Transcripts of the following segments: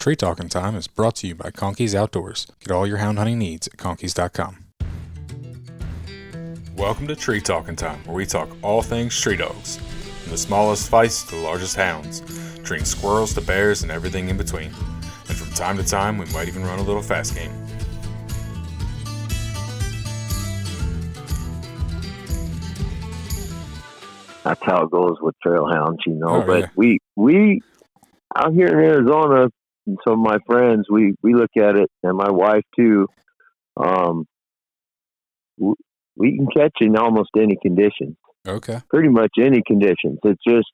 Tree Talking Time is brought to you by Conkey's Outdoors. Get all your hound hunting needs at conkeys.com. Welcome to Tree Talking Time, where we talk all things tree dogs, from the smallest feists to the largest hounds, treating squirrels to bears and everything in between. And from time to time, we might even run a little fast game. That's how it goes with trail hounds, you know. Oh, but yeah. we out here in Arizona, and some of my friends, we look at it, and my wife too. We can catch in almost any conditions. Okay. Pretty much any conditions. It's just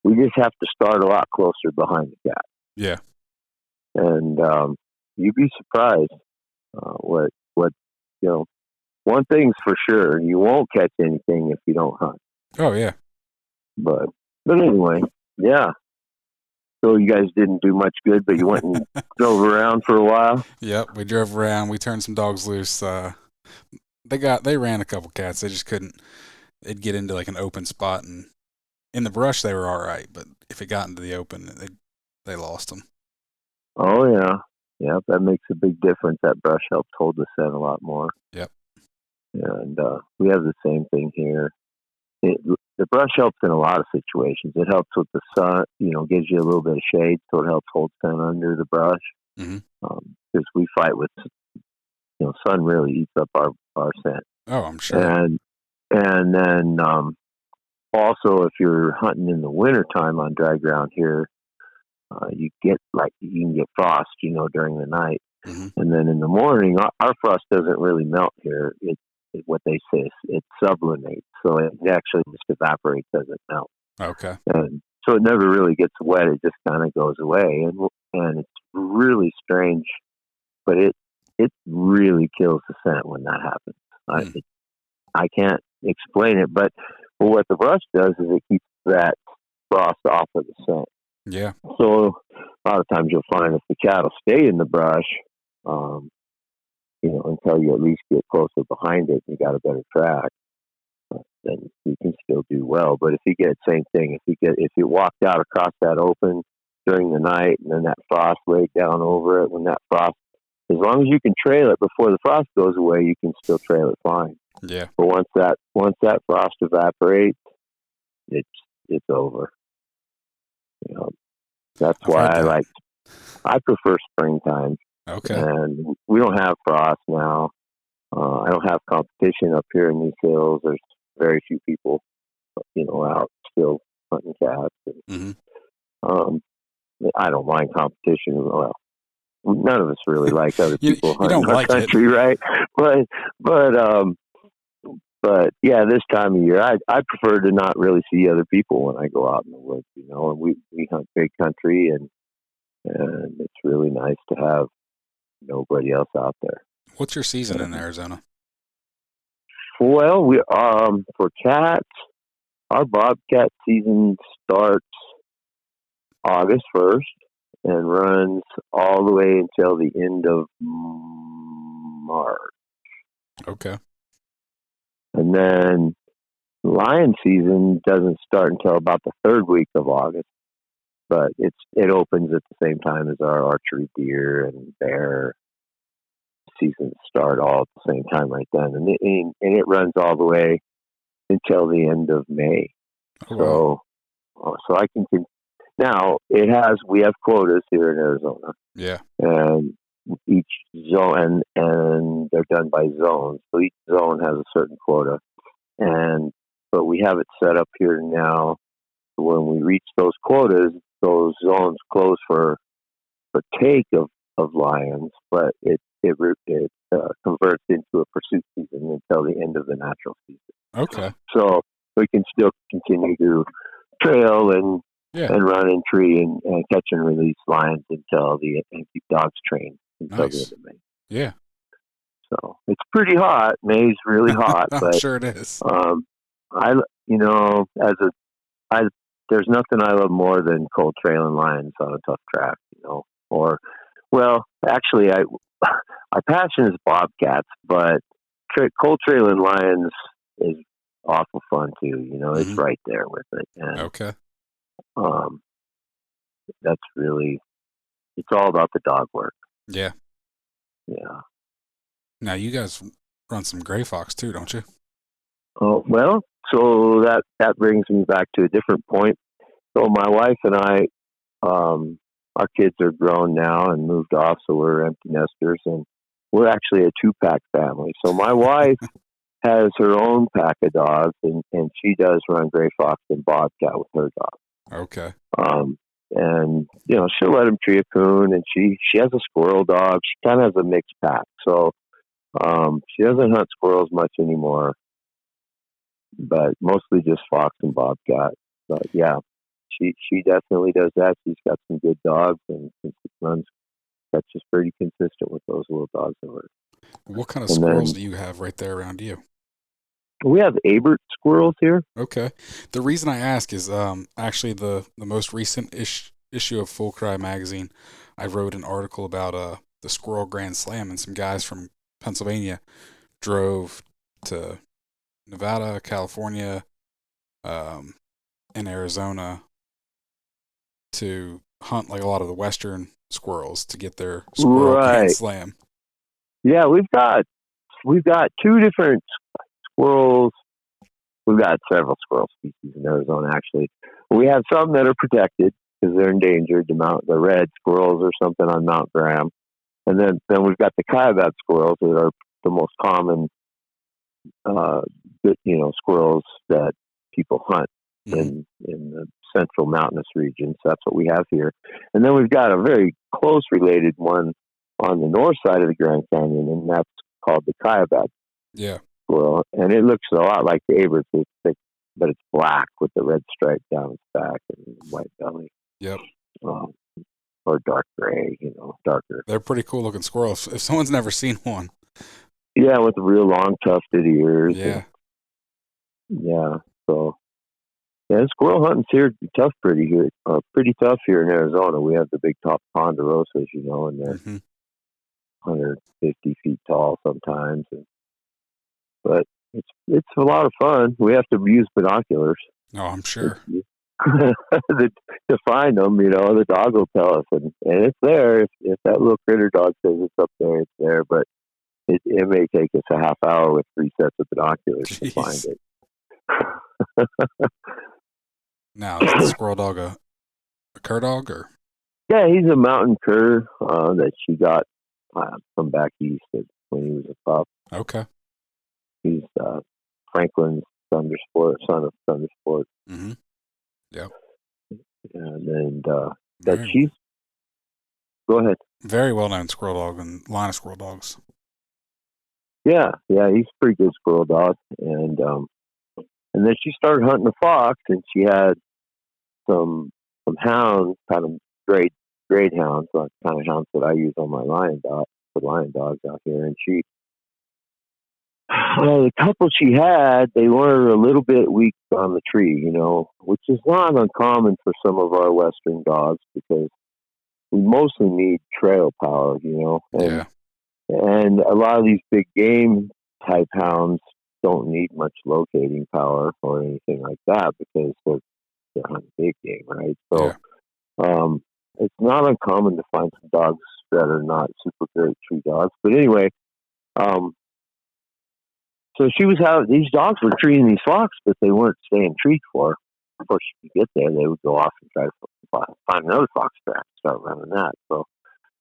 we just have to start a lot closer behind the cat. Yeah. And you'd be surprised what you know. One thing's for sure: you won't catch anything if you don't hunt. Oh, yeah. But anyway, yeah. So you guys didn't do much good, but you went and drove around for a while. Yep, we drove around. We turned some dogs loose. They ran a couple cats. They just couldn't. They'd get into like an open spot, and in the brush they were all right, but if it got into the open, they lost them. Oh yeah, yeah. That makes a big difference. That brush helps hold the scent a lot more. Yep. And we have the same thing here. The brush helps in a lot of situations. It helps with the sun, gives you a little bit of shade, so it helps hold scent under the brush. Mm-hmm. Because we fight with, sun really eats up our scent. Oh, I'm sure. And then also, if you're hunting in the wintertime on dry ground here, you can get frost, during the night. Mm-hmm. And then in the morning, our frost doesn't really melt here. What they say is it sublimates, so it actually just evaporates as it melts. Okay. And so it never really gets wet; it just kind of goes away, and it's really strange, but it really kills the scent when that happens. I can't explain it, but what the brush does is it keeps that frost off of the scent. Yeah. So a lot of times you'll find if the cattle stay in the brush, until you at least get closer behind it, and you got a better track, then you can still do well. But if you get same thing, if you walked out across that open during the night, and then that frost laid down over it, when that frost, as long as you can trail it before the frost goes away, you can still trail it fine. Yeah. But once that frost evaporates, it's over. That's why I prefer springtime. Okay. And we don't have frost now. I don't have competition up here in these hills. There's very few people, out still hunting cats. And, Mm-hmm. I don't mind competition. Well, none of us really like other people hunting don't our like country, right? But yeah, this time of year, I prefer to not really see other people when I go out in the woods. And we hunt big country, and it's really nice to have nobody else out there. What's your season in Arizona? Well, we for cats, our bobcat season starts August 1st and runs all the way until the end of March. Okay. And then lion season doesn't start until about the third week of August, but it opens at the same time as our archery deer and bear seasons start all at the same time right then, and it runs all the way until the end of May. Oh, wow. So I can now we have quotas here in Arizona. Yeah. And each zone and they're done by zones. So each zone has a certain quota, but we have it set up here now. When we reach those quotas, those zones close for take of lions, but it converts into a pursuit season until the end of the natural season. Okay. So we can still continue to trail and run and tree and catch and release lions and keep dogs trained until the end of May. Yeah. So it's pretty hot. May's really hot. I'm but, sure it is. There's nothing I love more than cold trailing lions on a tough track, actually, our passion is bobcats, but cold trailing lions is awful fun too. It's right there with it. And, okay. That's really it's all about the dog work. Yeah. Yeah. Now you guys run some gray fox too, don't you? Oh well, so that brings me back to a different point. So my wife and I, our kids are grown now and moved off, so we're empty nesters, and we're actually a two-pack family. So my wife has her own pack of dogs, and she does run gray fox and bobcat with her dog. Okay. And she'll let him tree a coon, and she has a squirrel dog. She kind of has a mixed pack, so she doesn't hunt squirrels much anymore, but mostly just fox and bobcat. But yeah, she definitely does that. She's got some good dogs, and she runs. That's just pretty consistent with those little dogs of hers. What kind of And squirrels then do you have right there around you? we have Abert squirrels here. Okay. The reason I ask is actually the most recent issue of Full Cry magazine, I wrote an article about the Squirrel Grand Slam, and some guys from Pennsylvania drove to Nevada, California, um, and Arizona to hunt like a lot of the western squirrels to get their Squirrel Grand Right. Slam. Yeah, we've got two different squirrels. We've got several squirrel species in Arizona, actually. We have some that are protected because they're endangered. The red squirrels or something on Mount Graham, and then we've got the Kaibab squirrels that are the most common, uh, squirrels that people hunt Hmm. in the central mountainous regions. That's what we have here, and then we've got a very close related one on the north side of the Grand Canyon, and that's called the Kaibab Yeah. squirrel, and it looks a lot like the Abert's. It's thick, but it's black with the red stripe down its back and white belly, Yep. um, or dark gray, darker. They're pretty cool looking squirrels. If someone's never seen one. Yeah, with real long tufted ears, and Yeah. yeah, so yeah, squirrel hunting's here pretty tough here in Arizona. We have the big top ponderosas, and they're Hmm. 150 feet tall sometimes, but it's a lot of fun. We have to use binoculars. Oh, I'm It's, sure. to find them, the dog will tell us, and it's there. If that little critter dog says it's up there, it's there. But it may take us a half hour with 3 sets of binoculars to find Jeez. it. Now, is the squirrel dog a cur dog or? Yeah, he's a mountain cur that she got from back east when he was a pup. Okay. He's Franklin's Thundersport, son of Thundersport, Hmm. Yep. and that Very, she's. Go ahead. very well known squirrel dog and line of squirrel dogs. Yeah, he's a pretty good squirrel dog, and then she started hunting the fox, and she had some hounds, kind of grade hounds, like kind of hounds that I use on my lion dogs out here. And the couple she had, they were a little bit weak on the tree, which is not uncommon for some of our western dogs because we mostly need trail power, and Yeah. and a lot of these big game type hounds don't need much locating power or anything like that because they're hunting big game, right? So Yeah. it's not uncommon to find some dogs that are not super great tree dogs. But anyway, um, so she was how these dogs were treating these fox, but they weren't staying treat for her. Of course, she could get there, they would go off and try to find another fox track and start running that. So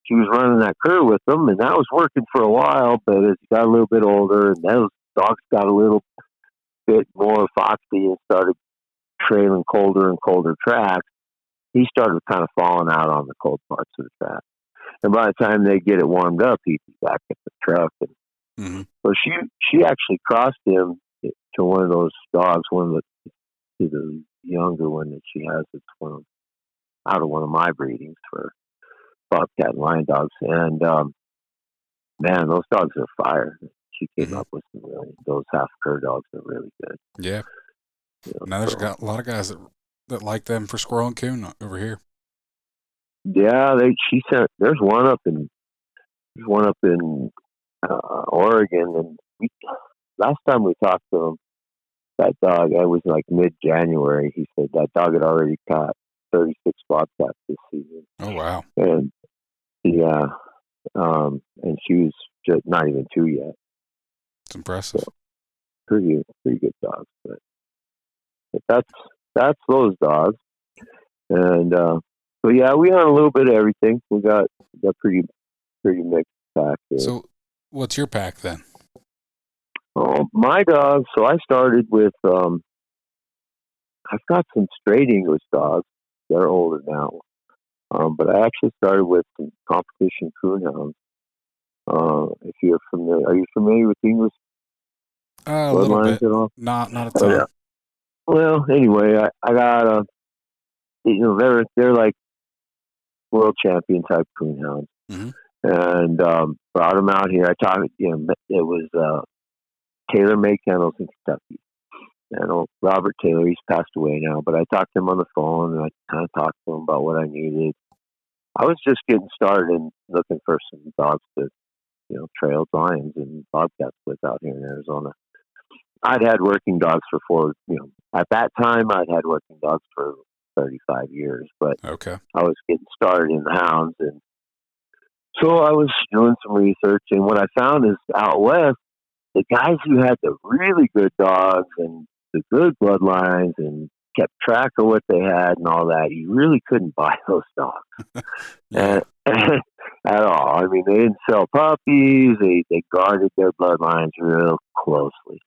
she was running that cur with them, and that was working for a while. But as he got a little bit older, and those dogs got a little bit more foxy and started trailing colder and colder tracks, he started kind of falling out on the cold parts of the track. And by the time they get it warmed up, he'd be back at the truck. And Hmm. so she actually crossed him to one of those dogs, the younger one that she has. It's out of one of my breedings for bobcat and lion dogs. And man, those dogs are fire. She came Hmm. up with those half cur dogs are really good. Yeah. Now there's So got a lot of guys that like them for squirrel and coon over here. yeah, she sent. There's one up in Oregon, and last time we talked to him, that dog, it was like mid-January. He said that dog had already caught 36 bobcats this season, Oh wow. and Yeah. And she was just not even 2 yet. It's So impressive. pretty good dogs. But that's those dogs. And so yeah, we hunt a little bit of everything. We got pretty mixed pack here. So, what's your pack then? Oh, my dogs. So I started with I've got some straight English dogs. They're older now. But I actually started with some competition coon hounds. If you're familiar, are you familiar with English A little bloodlines bit, at all? not a Oh, yeah. ton. Well, anyway, I got they're like world champion type coon hounds, Hmm. and brought them out here. I talked, it was Taylor May Kennels in Kentucky. I know Robert Taylor, he's passed away now, but I talked to him on the phone and I kind of talked to him about what I needed. I was just getting started and looking for some dogs to, trail lions and bobcats with out here in Arizona. I'd had working dogs for at that time I'd had working dogs for 35 years, but Okay. I was getting started in the hounds. And so I was doing some research, and what I found is out west, the guys who had the really good dogs and the good bloodlines and kept track of what they had and all that, you really couldn't buy those dogs. Yeah. At all. I mean, they didn't sell puppies. They guarded their bloodlines real closely.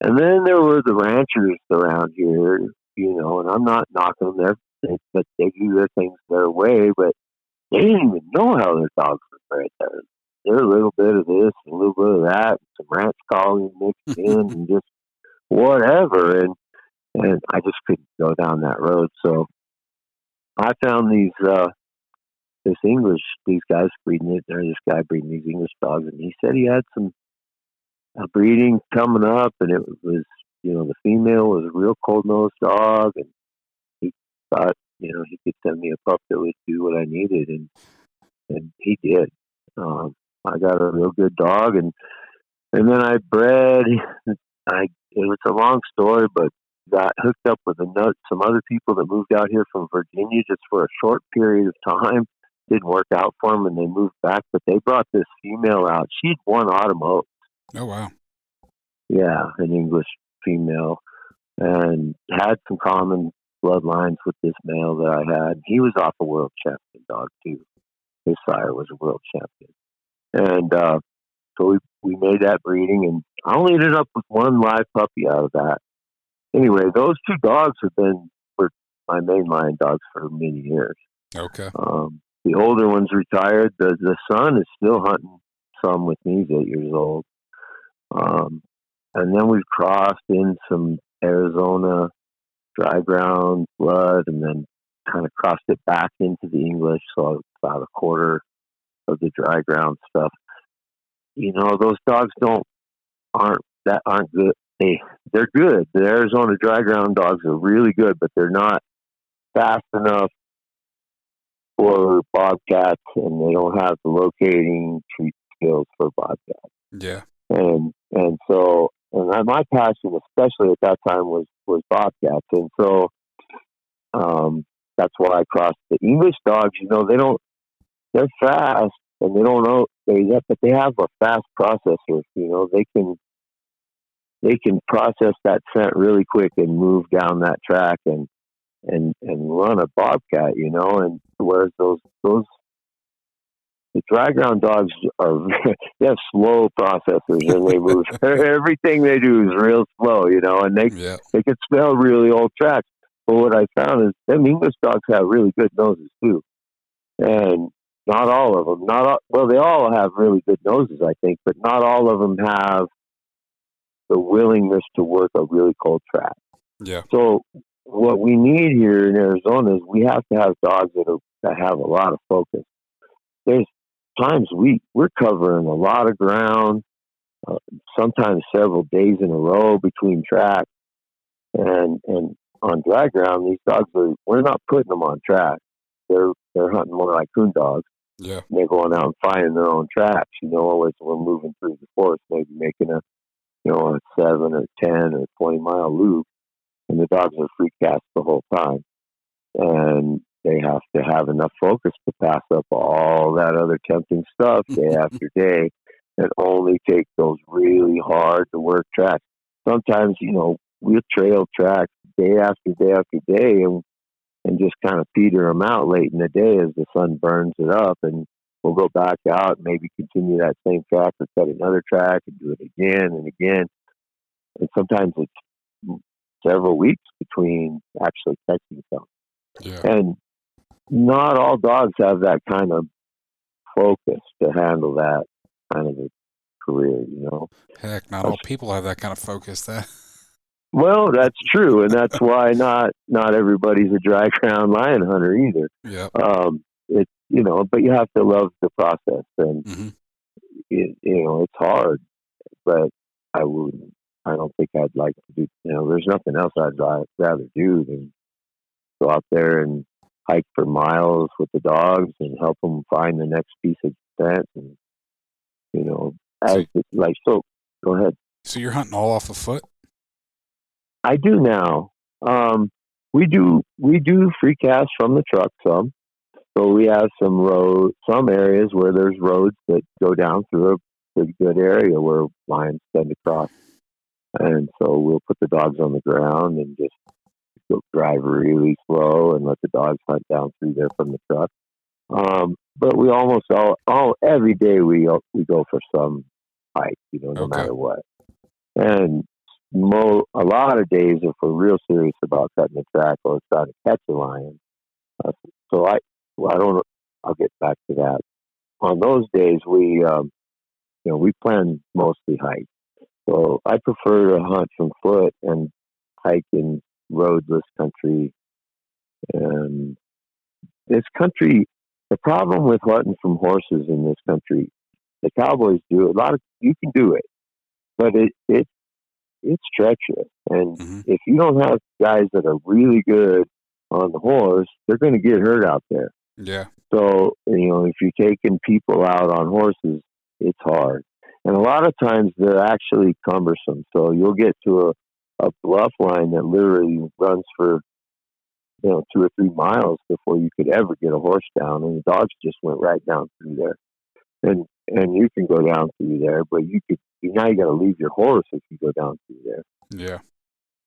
And then there were the ranchers around here, and I'm not knocking them, but they do their things their way, but they didn't even know how their dogs were bred there. They're a little bit of this, a little bit of that, some ranch collie mixed in, and just whatever. And I just couldn't go down that road. So I found these guys breeding it. There's this guy breeding these English dogs, and he said he had some breeding coming up, and it was, the female was a real cold nosed dog, and he thought, he could send me a pup that would do what I needed, and he did. I got a real good dog, and then I bred. It was a long story, but got hooked up with some other people that moved out here from Virginia just for a short period of time. Didn't work out for them, and they moved back. But they brought this female out. She'd won Autumn Oaks. Oh wow. Yeah, an English female, and had some common bloodlines with this male that I had. He was off a world champion dog too. His sire was a world champion, and so we made that breeding, and I only ended up with one live puppy out of that. Anyway, those two dogs were my mainline dogs for many years. Okay. The older one's retired. The son is still hunting some with me. He's 8 years old. And then we've crossed in some Arizona dry ground blood, and then kind of crossed it back into the English. So about a quarter of the dry ground stuff. Those dogs aren't good. They're good. The Arizona dry ground dogs are really good, but they're not fast enough for bobcats, and they don't have the locating treat skills for bobcats. Yeah. And my passion, especially at that time, was bobcats, and so that's why I crossed the English dogs. They're fast, and they don't know but they have a fast processor. They can process that scent really quick and move down that track and run a bobcat, and whereas those the dry ground dogs are they have slow processors, and they move everything they do is real slow, and Yeah. they can smell really old tracks. But what I found is them English dogs have really good noses too, and not all of them. They all have really good noses, I think, but not all of them have the willingness to work a really cold track. Yeah. So what we need here in Arizona is we have to have dogs that have a lot of focus. There's times we're covering a lot of ground, sometimes several days in a row between tracks, and on dry ground, these dogs we're not putting them on track. They're hunting more like coon dogs. Yeah. And they're going out and finding their own tracks, as we're moving through the forest, maybe making a 7 or 10 or 20 mile loop, and the dogs are free cast the whole time. And they have to have enough focus to pass up all that other tempting stuff day after day and only take those really hard to work tracks. Sometimes, we'll trail tracks day after day after day and just kind of peter them out late in the day as the sun burns it up. And we'll go back out and maybe continue that same track or cut another track and do it again and again. And sometimes it's several weeks between actually catching some. Yeah. And not all dogs have that kind of focus to handle that kind of a career. Heck, not all people have that kind of focus. That. Well, that's true, and that's why not everybody's a dry ground lion hunter either. Yep. But you have to love the process, and Mm-hmm. it's hard. But I wouldn't. I don't think I'd like to do. There's nothing else I'd rather do than go out there and hike for miles with the dogs and help them find the next piece of fence. And So, so. Go ahead. so you're hunting all off of foot? I do now. We do free cast from the truck some. So we have some areas where there's roads that go down through a pretty good area where lions tend to cross. And so we'll put the dogs on the ground and just go drive really slow and let the dogs hunt down through there from the truck. But we almost every day we go for some hike, no Okay. matter what. And a lot of days, if we're real serious about cutting the track or trying to catch a lion, I'll get back to that. On those days, we plan mostly hike. So I prefer to hunt from foot and hike in roadless country. And this country, the problem with hunting from horses in this country, the cowboys do a lot of. You can do it, but it's treacherous. And Mm-hmm. if you don't have guys that are really good on the horse, they're going to get hurt out there. Yeah. So, if you're taking people out on horses, it's hard. And a lot of times they're actually cumbersome. So you'll get to a bluff line that literally runs for, 2 or 3 miles before you could ever get a horse down. And the dogs just went right down through there. And you can go down through there, but now you got to leave your horse if you go down through there. Yeah.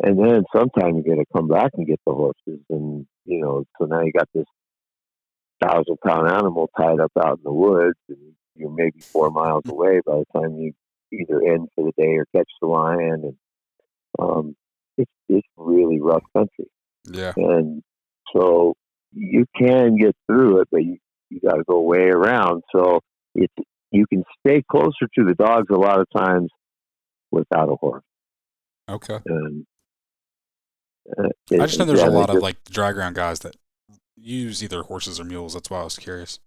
And then sometime you got to come back and get the horses. And, so now you got this 1,000-pound animal tied up out in the woods, and you're maybe 4 miles away by the time you either end for the day or catch the lion. And it's really rough country. Yeah. And so you can get through it, but you got to go way around. So you can stay closer to the dogs a lot of times without a horse. Okay. And I just know there's a lot of like dry ground guys that use either horses or mules. That's why I was curious.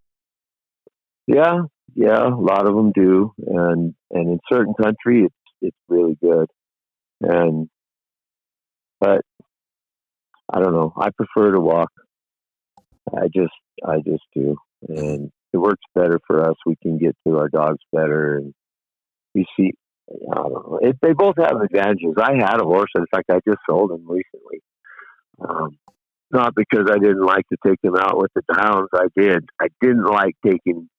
Yeah, a lot of them do, and in certain country, it's really good. But I don't know. I prefer to walk. I just do, and it works better for us. We can get to our dogs better, and we see. I don't know. They both have advantages. I had a horse. In fact, I just sold him recently. Not because I didn't like to take him out with the hounds. I did. I didn't like taking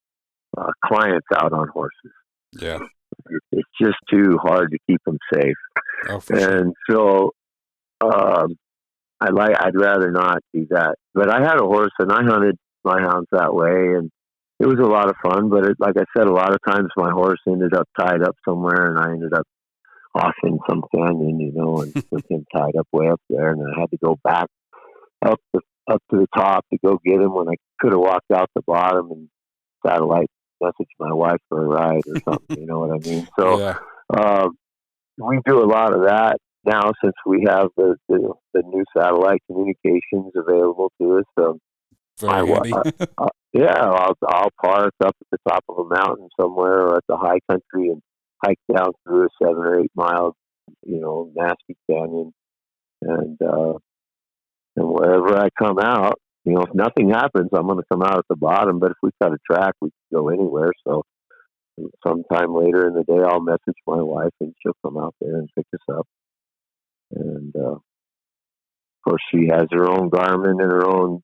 clients out on horses. Yeah. It's just too hard to keep them safe. Oh, for sure. And so I'd rather not do that. But I had a horse and I hunted my hounds that way, and it was a lot of fun. But like I said, a lot of times my horse ended up tied up somewhere, and I ended up off in some canyon, and with him tied up way up there, and I had to go back up to the top to go get him when I could have walked out the bottom and satellite message my wife for a ride or something. You know what I mean? So Yeah. we do a lot of that now since we have the new satellite communications available to us. Very handy. I'll park up at the top of a mountain somewhere or at the high country and hike down through a 7 or 8 mile, nasty canyon, and wherever I come out, if nothing happens, I'm going to come out at the bottom. But if we cut a track, we can go anywhere. So sometime later in the day, I'll message my wife and she'll come out there and pick us up. And of course, she has her own Garmin and her own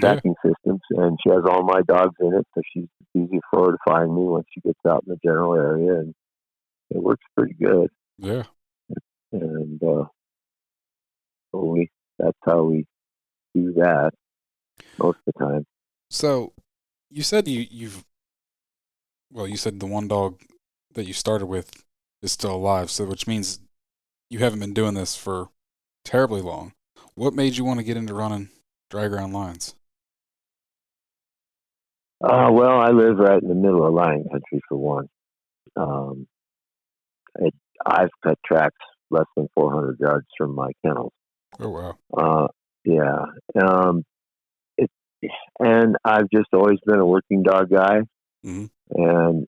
Yeah. tracking systems, and she has all my dogs in it, so she's it's easy for her to find me once she gets out in the general area, and it works pretty good. Yeah. And so that's how we do that most of the time. So you said you said the one dog that you started with is still alive, so which means you haven't been doing this for terribly long. What made you want to get into running dry ground lines? Well, I live right in the middle of lion country for one. Um, it, I've cut tracks less than 400 yards from my kennels. Oh wow. Uh, yeah. Um, it, and I've just always been a working dog guy. Mm-hmm. And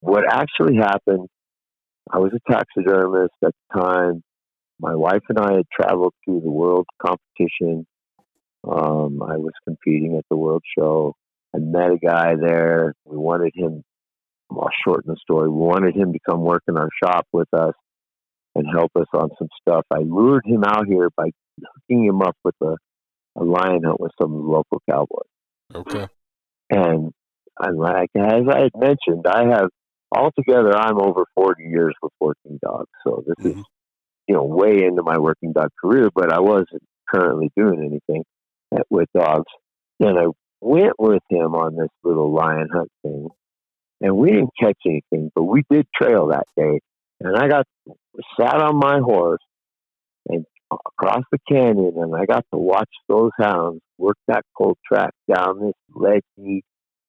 what actually happened, I was a taxidermist at the time. My wife and I had traveled to the world competition. I was competing at the world show. I met a guy there. We wanted him, I'll shorten the story, we wanted him to come work in our shop with us and help us on some stuff. I lured him out here by hooking him up with a lion hunt with some local cowboys. Okay. And I'm like, as I had mentioned, altogether, I'm over 40 years with working dogs. So this is, Mm-hmm. way into my working dog career, but I wasn't currently doing anything with dogs. And I went with him on this little lion hunt thing, and we didn't catch anything, but we did trail that day. And I sat on my horse and across the canyon, and I got to watch those hounds work that cold track down this ledgy,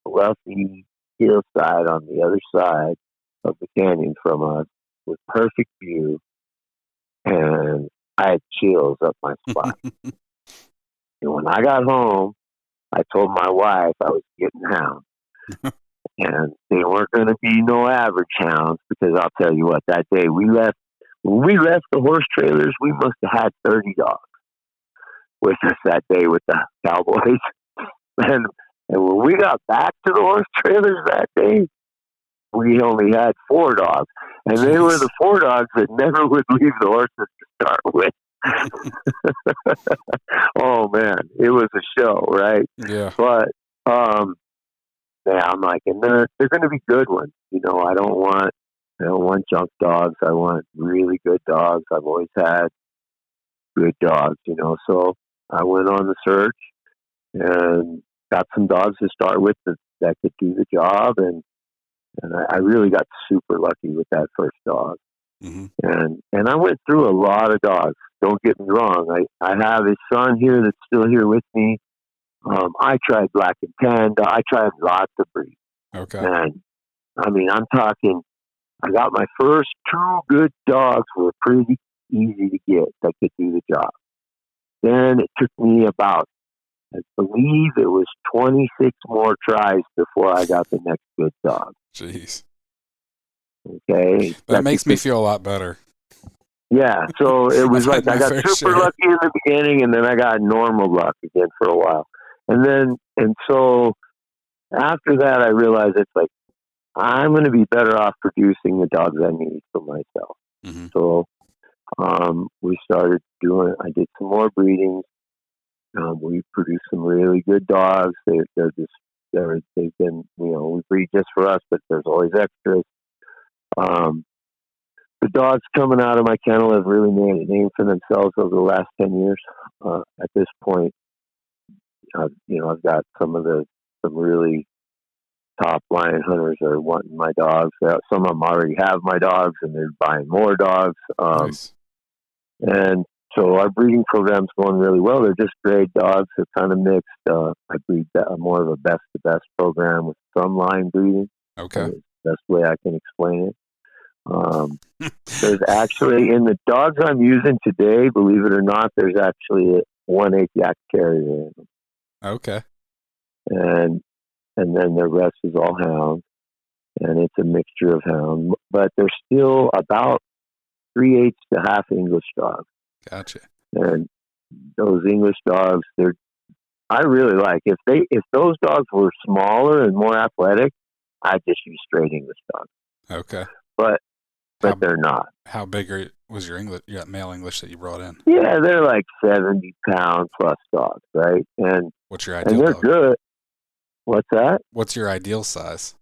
bluffy hillside on the other side of the canyon from us with perfect view, and I had chills up my spine. And when I got home, I told my wife I was getting hounds. And they weren't going to be no average hounds, because I'll tell you what, that day when we left the horse trailers, we must have had 30 dogs with us that day with the cowboys. And when we got back to the horse trailers that day, we only had 4 dogs. And they were the Jeez. 4 dogs that never would leave the horses to start with. Oh man, it was a show, right? Yeah. But yeah, I'm like, and they're going to be good ones. I don't want junk dogs. I want really good dogs. I've always had good dogs. So I went on the search and got some dogs to start with that could do the job, and I really got super lucky with that first dog. Mm-hmm. And I went through a lot of dogs. Don't get me wrong. I have a son here that's still here with me. I tried black and tan. I tried lots of breeds. Okay. And I mean, I'm talking, I got my first 2 good dogs were pretty easy to get that could do the job. Then it took me about, I believe it was 26 more tries before I got the next good dog. Jeez. Okay. That makes me feel a lot better. Yeah. So it was I've had like I my got fair super share. lucky in the beginning, and then I got normal luck again for a while. And so after that, I realized it's like, I'm going to be better off producing the dogs I need for myself. Mm-hmm. So we started I did some more breeding. We produced some really good dogs. They've been, we breed just for us, but there's always extras. The dogs coming out of my kennel have really made a name for themselves over the last 10 years. At this point, I've got some really top lion hunters are wanting my dogs. Some of them already have my dogs, and they're buying more dogs. Nice. And so our breeding program's going really well. They're just grade dogs. They're kind of mixed. I breed more of a best to best program with some line breeding. Okay. Best way I can explain it. There's actually, in the dogs I'm using today, believe it or not, there's actually one 8 yak terrier in them. Okay. And then the rest is all hound, and it's a mixture of hound, but they're still about 3/8 to half English dogs. Gotcha. And those English dogs, I really like. If those dogs were smaller and more athletic, I'd just use straight English dogs. Okay. But How they're not. how big was your English, yeah, male English that you brought in? Yeah, they're like 70-pound plus dogs, right? What's your And ideal they're dog? good. What's that? What's your ideal size?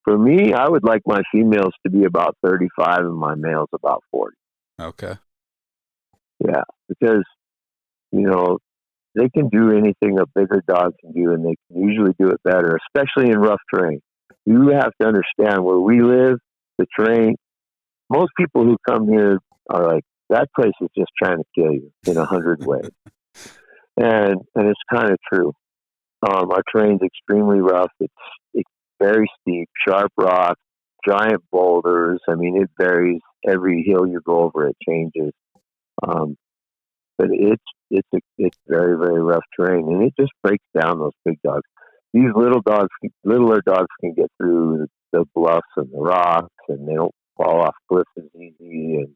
For me, I would like my females to be about 35 and my males about 40. Okay. Yeah, because you know they can do anything a bigger dog can do, and they can usually do it better, especially in rough terrain. You have to understand where we live, the terrain. Most people who come here are like, that place is just trying to kill you in 100 ways, and it's kind of true. Our terrain's extremely rough. It's very steep, sharp rocks, giant boulders. I mean, it varies every hill you go over. It changes. Um, but it's very very rough terrain, and it just breaks down those big dogs. These littler dogs can get through the bluffs and the rocks, and they don't fall off cliffs as easy, and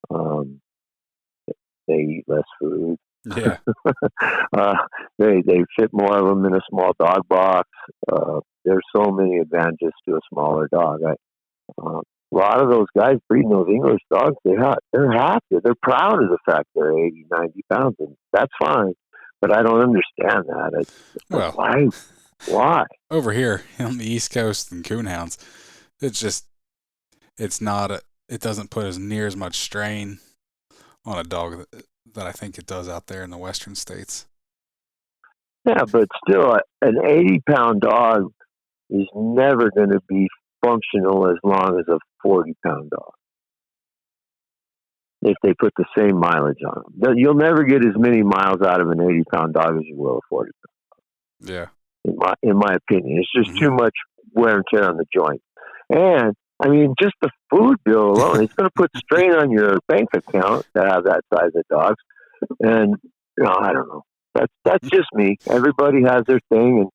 um, they eat less food. Yeah. uh, they fit more of them in a small dog box. There's so many advantages to a smaller dog. A lot of those guys breeding those English dogs, they're happy. They're proud of the fact they're 80, 90 pounds, and that's fine. But I don't understand that. It's like, Well, why? Why? over here on the East Coast in Coonhounds, it's just it's not a it doesn't put as near as much strain on a dog that I think it does out there in the western states. Yeah, but still, an 80-pound dog is never going to be functional as long as a 40-pound dog. If they put the same mileage on them, you'll never get as many miles out of an 80-pound dog as you will a 40. Yeah. In my opinion, it's just Hmm. too much wear and tear on the joint. And I mean, just the food bill alone, it's going to put strain on your bank account to have that size of dogs. And I don't know. That's just me. Everybody has their thing,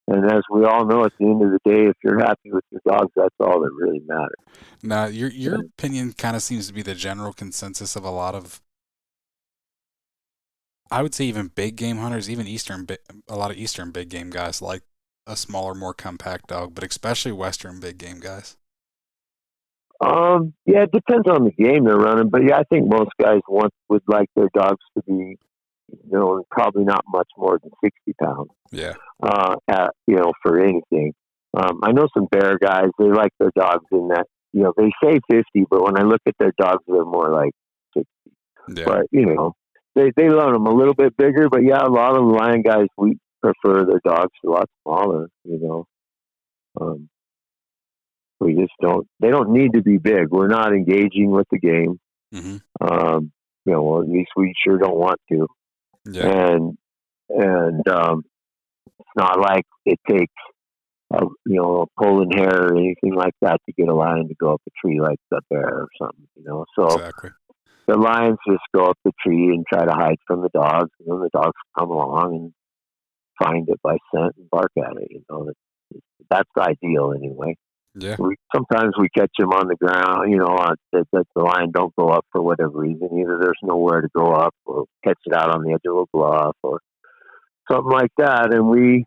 and as we all know, at the end of the day, if you're happy with your dogs, that's all that really matters. Now, your opinion kind of seems to be the general consensus of a lot of, I would say, even big game hunters, even a lot of eastern big game guys like a smaller, more compact dog, but especially western big game guys. Yeah, it depends on the game they're running, but yeah, I think most guys would like their dogs to be, probably not much more than 60 pounds. Yeah. For anything. I know some bear guys, they like their dogs in that, they say 50, but when I look at their dogs, they're more like 60. Yeah. But, they love them a little bit bigger, but yeah, a lot of the lion guys, we prefer their dogs a lot smaller. Um, we just they don't need to be big. We're not engaging with the game. Hmm. Well, at least we sure don't want to. Yeah. And it's not like it takes a pulling hair or anything like that to get a lion to go up a tree like the bear or something. So Exactly. the lions just go up the tree and try to hide from the dogs, and then the dogs come along and find it by scent and bark at it. That's the ideal anyway. Yeah. Sometimes we catch them on the ground, that the lion don't go up for whatever reason. Either there's nowhere to go up, or catch it out on the edge of a bluff, or something like that. And we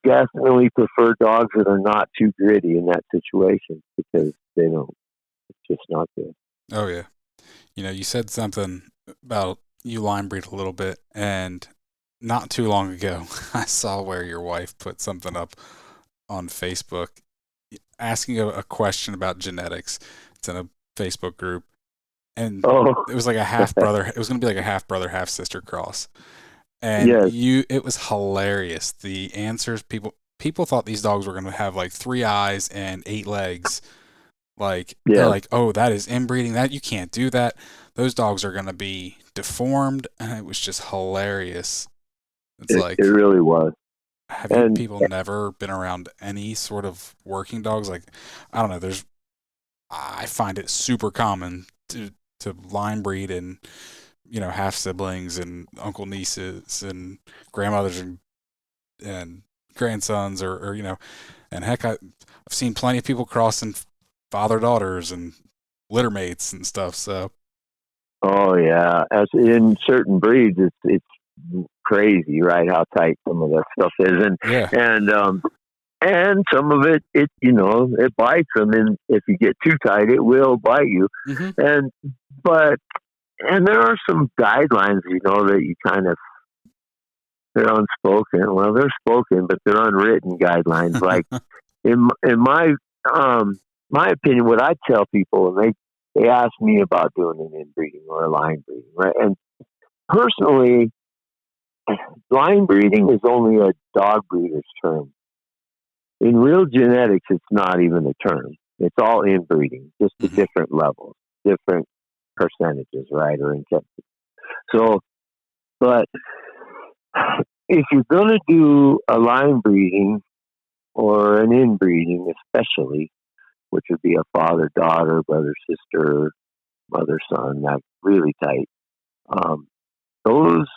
definitely prefer dogs that are not too gritty in that situation, because they don't. It's just not good. Oh yeah. You said something about you line breed a little bit, and not too long ago, I saw where your wife put something up on Facebook asking a question about genetics. It's in a Facebook group, and Oh, it was like a half brother. It was going to be like a half brother, half sister cross, and yes, it was hilarious. The answers people thought these dogs were going to have like 3 eyes and 8 legs. Like they're yes. like, oh, that is inbreeding. That you can't do that. Those dogs are going to be deformed, and it was just hilarious. It's It like, really was. have you And people never been around any sort of working dogs? Like, I don't know. I find it super common to line breed and half siblings and uncle nieces and grandmothers and grandsons or and heck, I've seen plenty of people crossing father daughters and litter mates and stuff. So oh yeah, as in certain breeds, it's crazy, right? How tight some of that stuff is, and yeah. and um, and some of it, it bites them, and if you get too tight, it will bite you. Mm-hmm. And but and there are some guidelines, that you kind of they're unspoken. Well, they're spoken, but they're unwritten guidelines. Like in my opinion, what I tell people, and they ask me about doing an inbreeding or a line breeding, right? And personally, line breeding is only a dog breeder's term. In real genetics, it's not even a term. It's all inbreeding, just the Mm-hmm. different levels, different percentages, right, or intensity. So, but if you're going to do a line breeding or an inbreeding, especially, which would be a father, daughter, brother, sister, mother, son, that's really tight. Those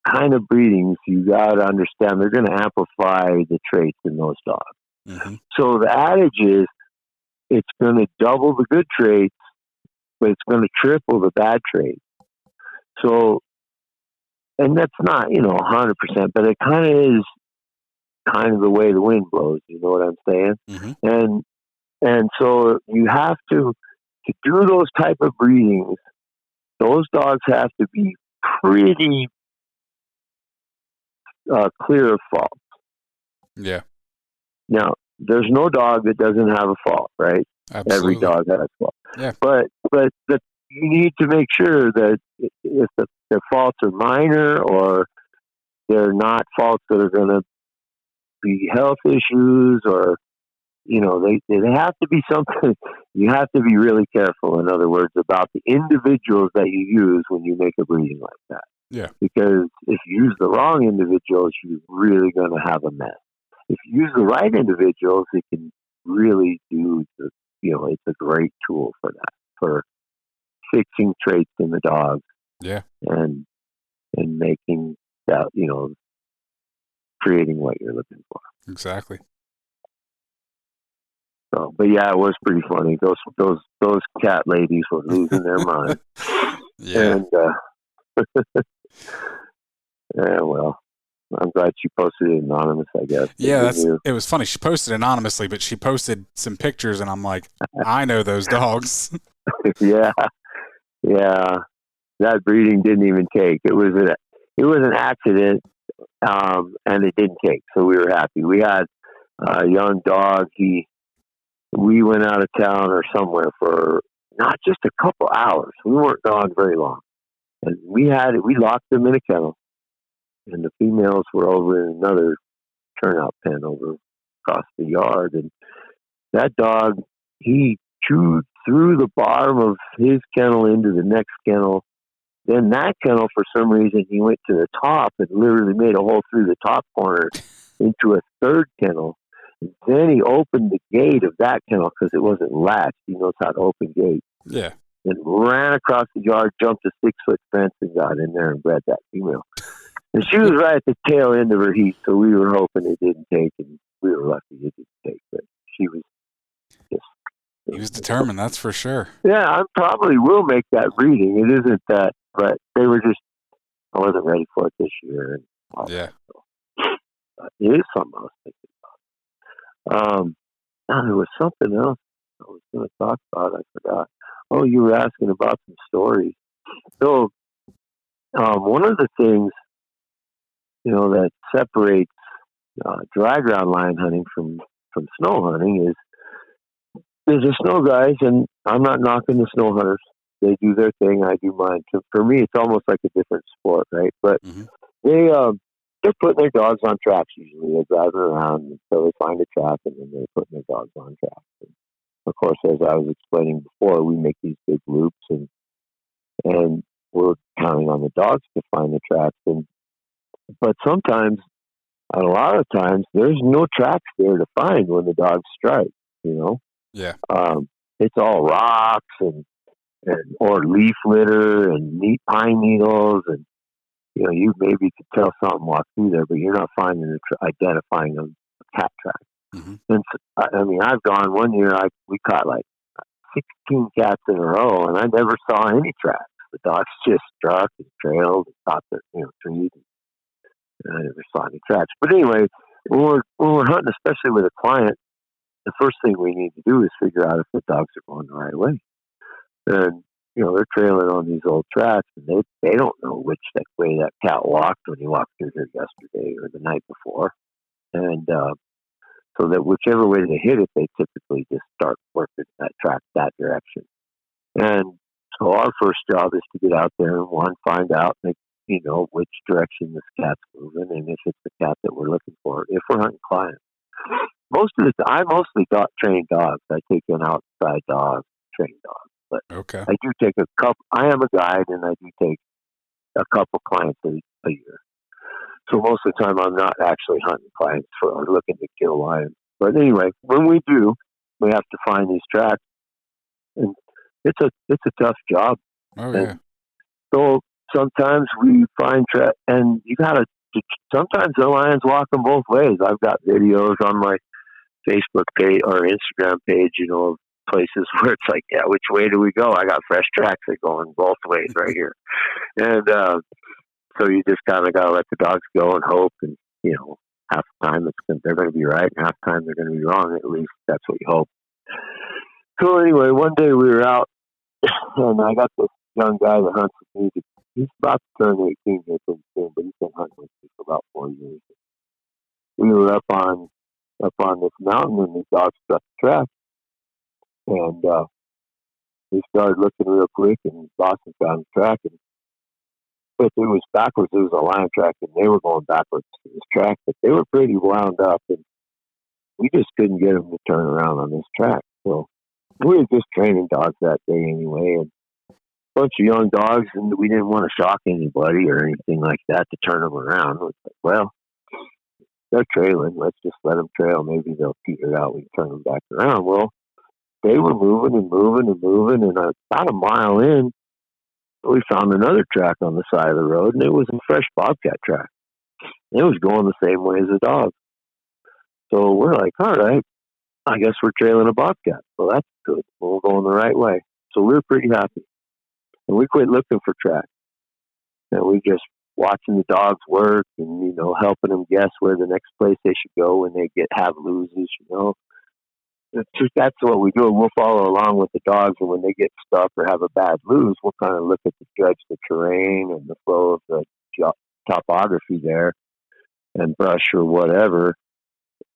kind of breedings, you got to understand they're going to amplify the traits in those dogs. Mm-hmm. So the adage is it's going to double the good traits, but it's going to triple the bad traits. So, and that's not, 100%, but it kind of is kind of the way the wind blows. You know what I'm saying? Mm-hmm. And so you have to do those type of breedings. Those dogs have to be pretty clear of fault. Yeah. Now, there's no dog that doesn't have a fault, right? Every Absolutely. dog has a fault. Yeah. But you need to make sure that if the faults are minor or they're not faults that are going to be health issues, or they have to be something. You have to be really careful, in other words, about the individuals that you use when you make a breeding like that. Yeah. Because if you use the wrong individuals, you're really going to have a mess. If you use the right individuals, it can really it's a great tool for that, for fixing traits in the dog Yeah. and making that, creating what you're looking for. Exactly. So, but yeah, it was pretty funny. Those cat ladies were losing their mind. Yeah. And yeah, well, I'm glad she posted it anonymous, I guess. Yeah, it was funny. She posted anonymously, but she posted some pictures, and I'm like, I know those dogs. Yeah, yeah. That breeding didn't even take. It was an accident, and it didn't take. So we were happy. We had a young dog. We went out of town or somewhere for not just a couple hours. We weren't gone very long, and we locked them in a kennel, and the females were over in another turnout pen over across the yard. And that dog, he chewed through the bottom of his kennel into the next kennel. Then that kennel, for some reason, he went to the top and literally made a hole through the top corner into a third kennel. And then he opened the gate of that kennel because it wasn't latched. He knows how to open gates. Yeah. And ran across the yard, jumped a 6-foot fence, and got in there and bred that female. And she was right at the tail end of her heat, so we were hoping it didn't take, and we were lucky it didn't take. But she was just... He was determined, that's for sure. Yeah, I probably will make that breeding. It isn't that, but they were just... I wasn't ready for it this year. And all Yeah. that, so. It is something I was thinking about. Now, there was something else I was going to talk about. I forgot. Oh, you were asking about some stories. So, one of the things, that separates dry ground line hunting from snow hunting is there's the snow guys, and I'm not knocking the snow hunters. They do their thing, I do mine. So for me, it's almost like a different sport, right? But Mm-hmm. they're putting their dogs on tracks usually. They're driving around until they find a track, and then they're putting their dogs on tracks. And of course, as I was explaining before, we make these big loops, and we're counting on the dogs to find the tracks. But sometimes, and a lot of times, there's no tracks there to find when the dogs strike. Yeah. It's all rocks and or leaf litter and neat pine needles, and you maybe could tell something walk through there, but you're not finding identifying a cat track. Mm-hmm. And so, I mean, I've gone one year. We caught like 16 cats in a row, and I never saw any tracks. The dogs just struck and trailed and stopped at trees, and I never saw any tracks. But anyway, when we're hunting, especially with a client, the first thing we need to do is figure out if the dogs are going the right way. And they're trailing on these old tracks, and they don't know which way that cat walked when he walked through here yesterday or the night before, and so that whichever way they hit it, they typically just start working that track that direction. And so our first job is to get out there and find out which direction this cat's moving, and if it's the cat that we're looking for. If we're hunting clients, I mostly train dogs. I take in outside dogs, train dogs, but Okay. I do take a couple. I am a guide, and I do take a couple clients a year. So most of the time, I'm not actually hunting clients or looking to kill lions. But anyway, when we do, we have to find these tracks, and it's a tough job. Oh yeah. And so sometimes we find tracks, and you gotta. Sometimes the lions walk them both ways. I've got videos on my Facebook page or Instagram page, of places where it's like, yeah, which way do we go? I got fresh tracks that go in both ways right here, and so you just kind of got to let the dogs go and hope, and half the time they're going to be right, and half the time they're going to be wrong. At least that's what you hope. So anyway, one day we were out, and I got this young guy that hunts with me. He's about to turn 18 here pretty soon, but he's been hunting with me for about 4 years. We were up on this mountain, and the dog struck the track, and we started looking real quick, and Boston found the track, but it was backwards. It was a lion track, and they were going backwards to this track, but they were pretty wound up, and we just couldn't get them to turn around on this track. So we were just training dogs that day anyway, and a bunch of young dogs, and we didn't want to shock anybody or anything like that to turn them around. It was like, well, they're trailing. Let's just let them trail. Maybe they'll peter out. We can turn them back around. Well, they were moving and moving and moving, and about a mile in, we found another track on the side of the road, and it was a fresh bobcat track. It was going the same way as the dog. So we're like, all right, I guess we're trailing a bobcat. Well, that's good. We're going the right way. So we were pretty happy. And we quit looking for tracks. And we just watching the dogs work and, helping them guess where the next place they should go when they have loses. That's what we do. We'll follow along with the dogs, and when they get stuck or have a bad lose, we'll kind of look at judge the terrain and the flow of the topography there and brush or whatever,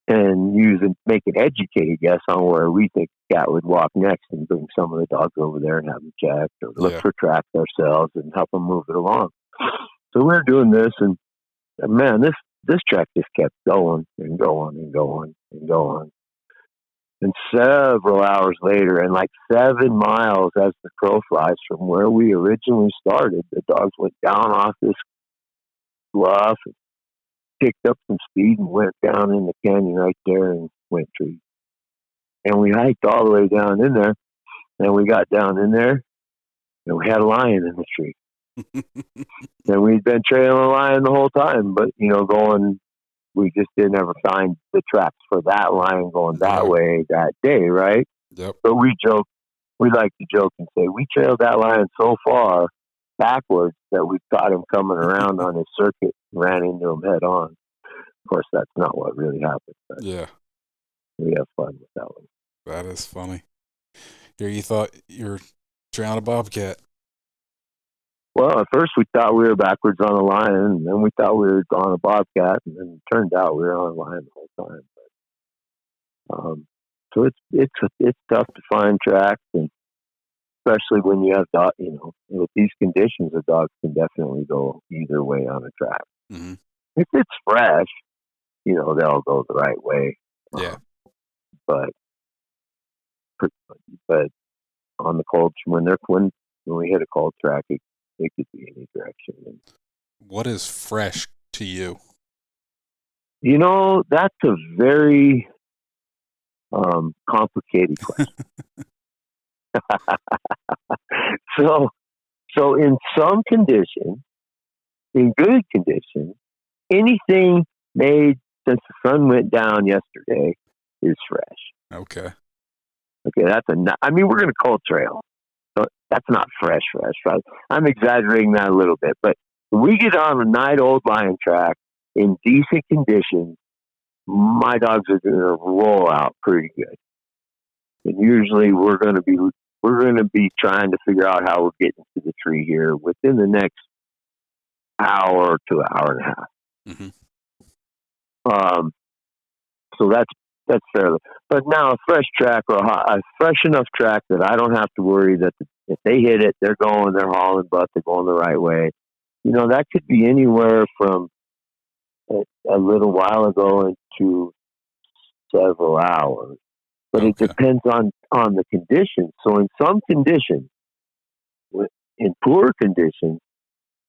and make an educated guess on where we think the cat would walk next, and bring some of the dogs over there and have them checked, or look for tracks ourselves and help them move it along. So we're doing this, and man, this track just kept going and going and going and going. And several hours later, and like 7 miles as the crow flies from where we originally started, the dogs went down off this bluff and picked up some speed and went down in the canyon right there and went trees. And we hiked all the way down in there, and we got down in there, and we had a lion in the tree. And we'd been trailing a lion the whole time, but, we just didn't ever find the tracks for that lion going that way that day, right? Yep. But we like to joke and say, we trailed that lion so far backwards that we caught him coming around on his circuit and ran into him head on. Of course, that's not what really happened. But yeah. We have fun with that one. That is funny. Here you thought you were trailing a bobcat. Well, at first we thought we were backwards on a lion, and then we thought we were on a bobcat, and then it turned out we were on a lion the whole time. But, so it's tough to find tracks, and especially when you have dogs. With these conditions, the dogs can definitely go either way on a track. Mm-hmm. If it's fresh, they'll go the right way. Yeah. But on the cold, when we hit a cold track, it could be any direction. What is fresh to you? That's a very complicated question. So in some condition, in good condition, anything made since the sun went down yesterday is fresh. Okay. Okay, we're going to cold trail. So that's not fresh, right? I'm exaggerating that a little bit, but when we get on a night-old lion track in decent conditions, my dogs are going to roll out pretty good. And usually we're going to be trying to figure out how we're getting to the tree here within the next hour to an hour and a half. Mm-hmm. So that's fairly. But now a fresh track or a fresh enough track that I don't have to worry that if they hit it, they're hauling butt, they're going the right way. That could be anywhere from a little while ago into several hours. But it depends on the conditions. So in some conditions, in poor conditions,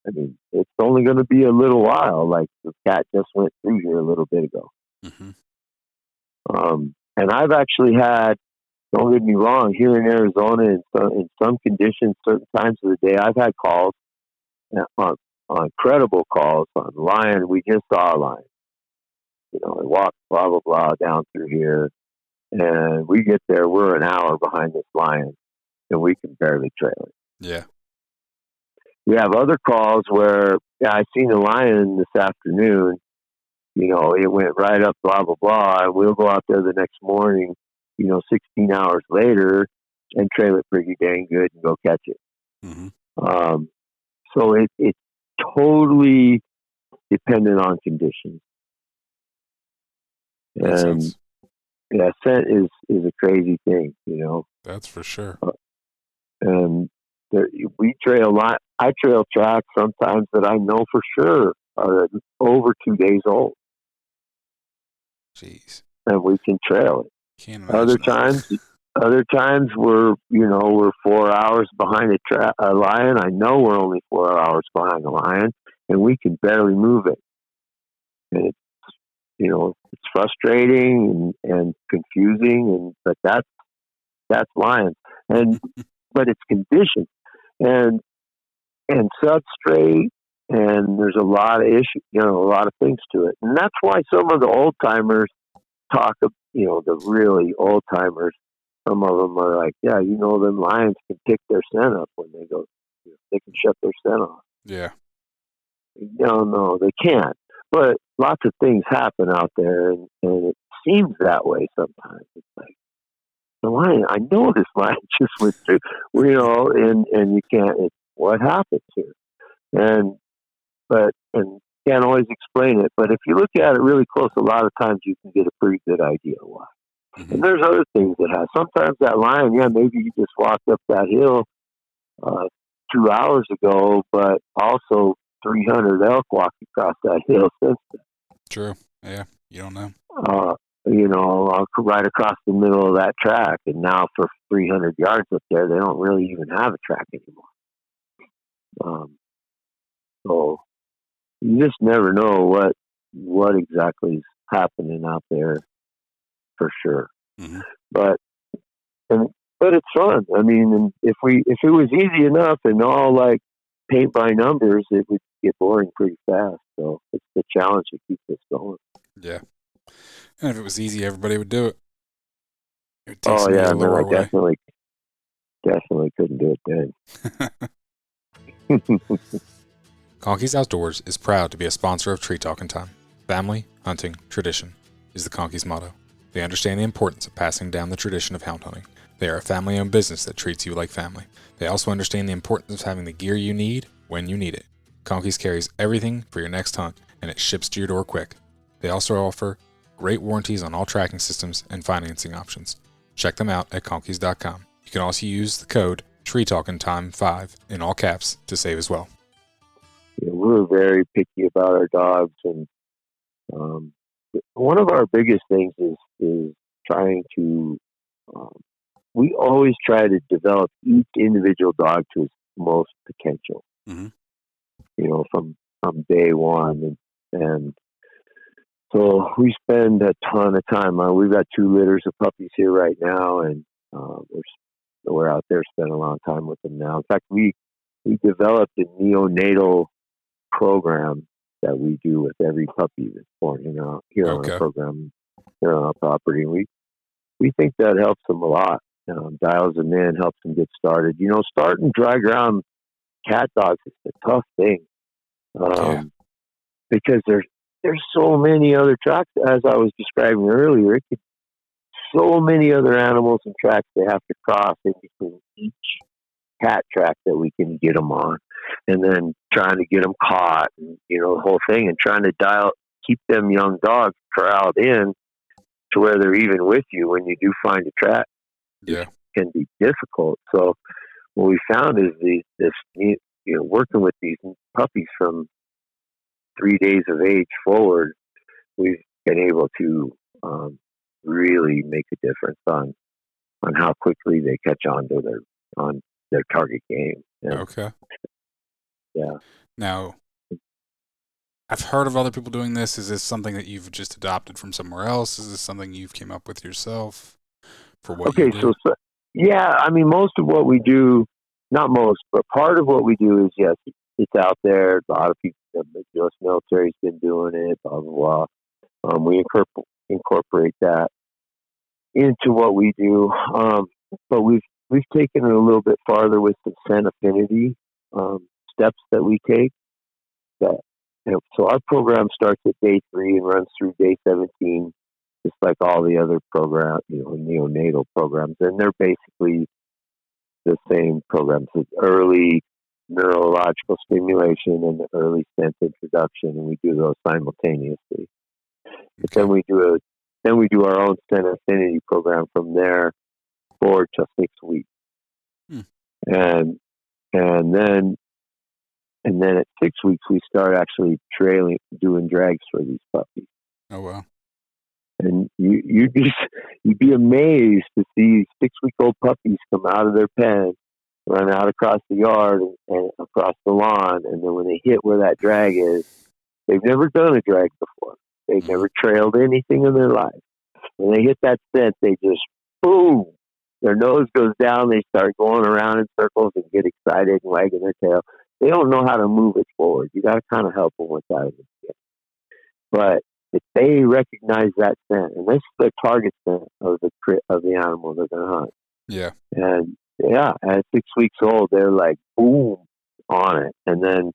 I mean, it's only going to be a little while. Like the cat just went through here a little bit ago. Mm-hmm. And I've actually had, don't get me wrong, here in Arizona, in some conditions, certain times of the day, I've had calls on credible calls on lion. We just saw a lion. I walked blah blah blah down through here, and we get there. We're an hour behind this lion, and we can barely trail it. Yeah. We have other calls where I seen a lion this afternoon. It went right up, blah, blah, blah. And we'll go out there the next morning, 16 hours later and trail it pretty dang good and go catch it. Mm-hmm. So it's totally dependent on conditions. Makes sense. Yeah, scent is a crazy thing, That's for sure. And we trail a lot. I trail tracks sometimes that I know for sure are over 2 days old. Jeez. And we can trail it. Can't imagine Other times we're 4 hours behind a lion. I know we're only 4 hours behind a lion, and we can barely move it. And it's frustrating and confusing, but that's lions. But it's conditioned and substrate, and there's a lot of issues, a lot of things to it, and that's why some of the old timers talk of, the really old timers. Some of them are like, yeah, them lions can pick their scent up when they go, they can shut their scent off. Yeah. No, they can't. But lots of things happen out there, and it seems that way sometimes. It's like, the lion, I know this lion just went through, and you can't, what happens here? And can't always explain it. But if you look at it really close, a lot of times you can get a pretty good idea why. Mm-hmm. And there's other things that have. Sometimes that lion, maybe you just walked up that hill 2 hours ago, but also 300 elk walked across that hill since then. True. Yeah, you don't know. Right across the middle of that track, and now for 300 yards up there, they don't really even have a track anymore. So you just never know what exactly is happening out there for sure. Mm-hmm. But it's fun. I mean, if it was easy enough and all like paint by numbers, it would get boring pretty fast. So it's the challenge that keeps us going. Yeah. And if it was easy, everybody would do it. Oh yeah, no, I definitely couldn't do it then. Conkeys Outdoors is proud to be a sponsor of Tree Talking Time. Family, hunting, tradition is the Conkeys motto. They understand the importance of passing down the tradition of hound hunting. They are a family-owned business that treats you like family. They also understand the importance of having the gear you need when you need it. Conkeys carries everything for your next hunt, and it ships to your door quick. They also offer great warranties on all tracking systems and financing options. Check them out at conkeys.com. You can also use the code TreeTalkingTime5 in all caps to save as well. Yeah, we're very picky about our dogs, and one of our biggest things is trying to. We always try to develop each individual dog to its most potential. Mm-hmm. From day one, and so we spend a ton of time. We've got 2 litters of puppies here right now, and we're out there spending a long time with them now. In fact, we developed a neonatal program that we do with every puppy that's born here on our program, here on our property. We think that helps them a lot. Dials them in, helps them get started. Starting dry ground cat dogs is a tough thing because there's so many other tracks, as I was describing earlier. So many other animals and tracks they have to cross in between each cat track that we can get them on, and then trying to get them caught, and the whole thing, and trying to keep them young dogs corralled in to where they're even with you when you do find a track. It Yeah. can be difficult. So what we found is working with these puppies from 3 days of age forward, we've been able to really make a difference on how quickly they catch on to their target game. And, Okay. yeah. Now, I've heard of other people doing this. Is this something that you've just adopted from somewhere else? Is this something you've came up with yourself for what you Okay, do? yeah, I mean, most of what we do, not most, but part of what we do is, yes, it's out there. A lot of people, the U.S. military's been doing it, blah, blah, blah. We incorporate that into what we do. But we've taken it a little bit farther with the scent affinity steps that we take. That so our program starts at day 3 and runs through day 17, just like all the other program, neonatal programs, and they're basically the same programs: it's early neurological stimulation and the early scent introduction, and we do those simultaneously. But Okay. then we do our own scent affinity program from there for just 6 weeks, Hmm. and and then at 6 weeks we start actually doing drags for these puppies. Oh, wow. And you'd be amazed to see 6-week-old puppies come out of their pen, run out across the yard and across the lawn, and then when they hit where that drag is, they've never done a drag before. They've Mm-hmm. never trailed anything in their life. When they hit that scent, they just boom. Their nose goes down. They start going around in circles and get excited and wagging their tail. They don't know how to move it forward. You got to kind of help them with that. But if they recognize that scent, and this is the target scent of the animal they're going to hunt, Yeah. and yeah, at 6 weeks old, they're like boom on it, and then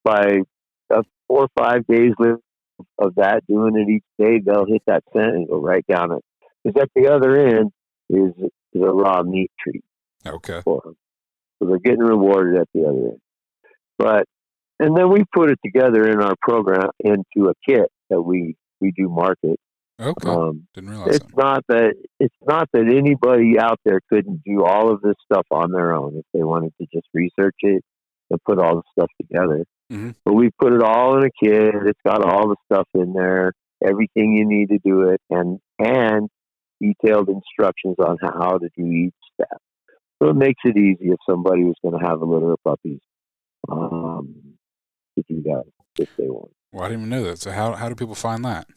by 4 or 5 days of that, doing it each day, they'll hit that scent and go right down it. Because at the other end is a raw meat treat Okay. for them, so they're getting rewarded at the other end. But and then we put it together in our program into a kit that we do market. Okay. Didn't realize It's that. not that anybody out there couldn't do all of this stuff on their own if they wanted to just research it and put all the stuff together. Mm-hmm. But we put it all in a kit. It's got all the stuff in there, everything you need to do it, and detailed instructions on how to do each step. So it makes it easy if somebody was going to have a litter of puppies to do that if they want. Well, I didn't even know that. So how do people find that?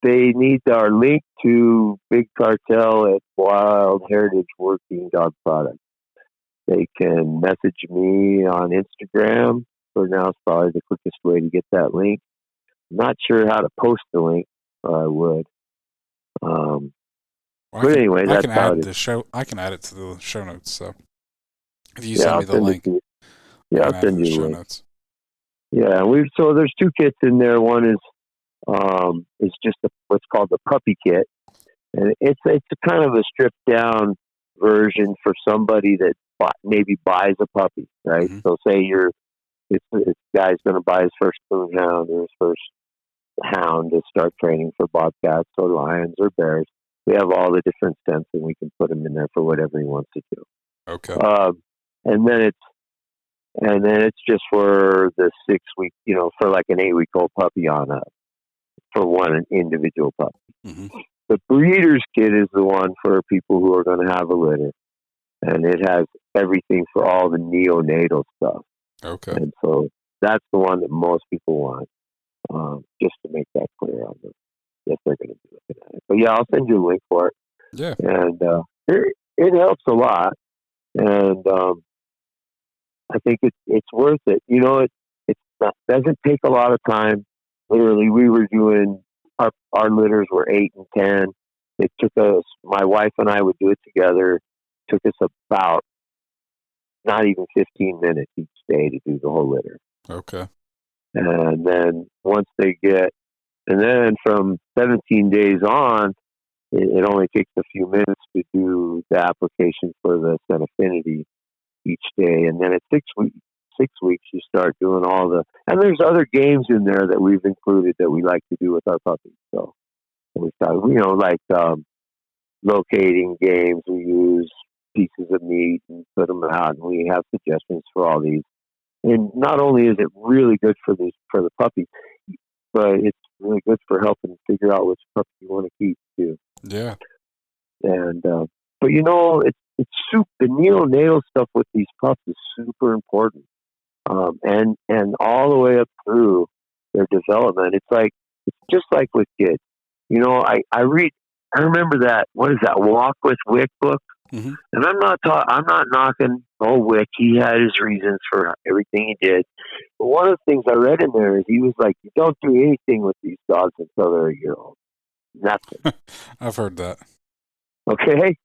They need our link to Big Cartel at Wild Heritage Working Dog Products. They can message me on Instagram. For now, it's probably the quickest way to get that link. I'm not sure how to post the link, or I would. Well, But anyway, I that's can how add it is. I can add it to the show notes. So if you Yeah, send me I'll the send it link, to you. I Yeah, can I'll add it to send the you the show link. notes. Yeah, so there's 2 kits in there. One is just what's called the puppy kit, and it's a kind of a stripped down version for somebody that maybe buys a puppy, right? Mm-hmm. So say this guy's going to buy his first coonhound or his first hound to start training for bobcats or lions or bears. We have all the different scents, and we can put him in there for whatever he wants to do. Okay. And then it's just for the 6 week, for like an 8-week-old puppy on up for one individual puppy. Mm-hmm. The breeder's kit is the one for people who are going to have a litter, and it has everything for all the neonatal stuff. Okay. And so that's the one that most people want, just to make that clear on them if they're going to be looking at it. But yeah, I'll send you a link for it. Yeah. And it helps a lot. And I think it's worth it. Doesn't take a lot of time. Literally, we were doing our litters were 8 and 10. It took us, my wife and I would do it together. Took us about not even 15 minutes each day to do the whole litter. Okay. And then once they get, and then from 17 days on, it only takes a few minutes to do the application for the Sun Affinity each day. And then at 6 weeks, you start doing all the, and there's other games in there that we've included that we like to do with our puppies. So we start, like locating games. We use pieces of meat and put them out, and we have suggestions for all these. And not only is it really good for the puppy, but it's really good for helping figure out which puppy you want to keep too. Yeah. And but it's the neonatal stuff with these pups is super important, and all the way up through their development. It's just like with kids. I remember that, what is that, Walk with Wick book? Mm-hmm. And I'm not knocking old Wick. He had his reasons for everything he did. But one of the things I read in there is he was like, you don't do anything with these dogs until they're a year old. Nothing. I've heard that. Okay.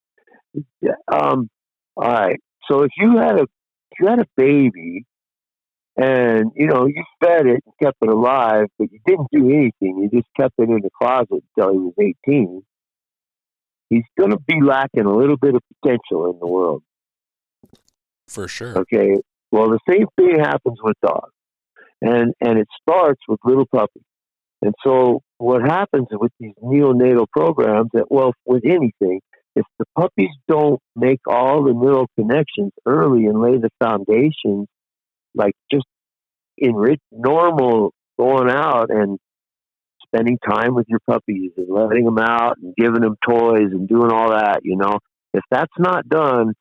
Yeah. All right. So if you had a baby and you fed it and kept it alive, but you didn't do anything, you just kept it in the closet until he was 18, he's going to be lacking a little bit of potential in the world. For sure. Okay. Well, the same thing happens with dogs, and it starts with little puppies. And so what happens with these neonatal programs, with anything, if the puppies don't make all the neural connections early and lay the foundation, like just enrich normal going out and spending time with your puppies and letting them out and giving them toys and doing all that, if that's not done,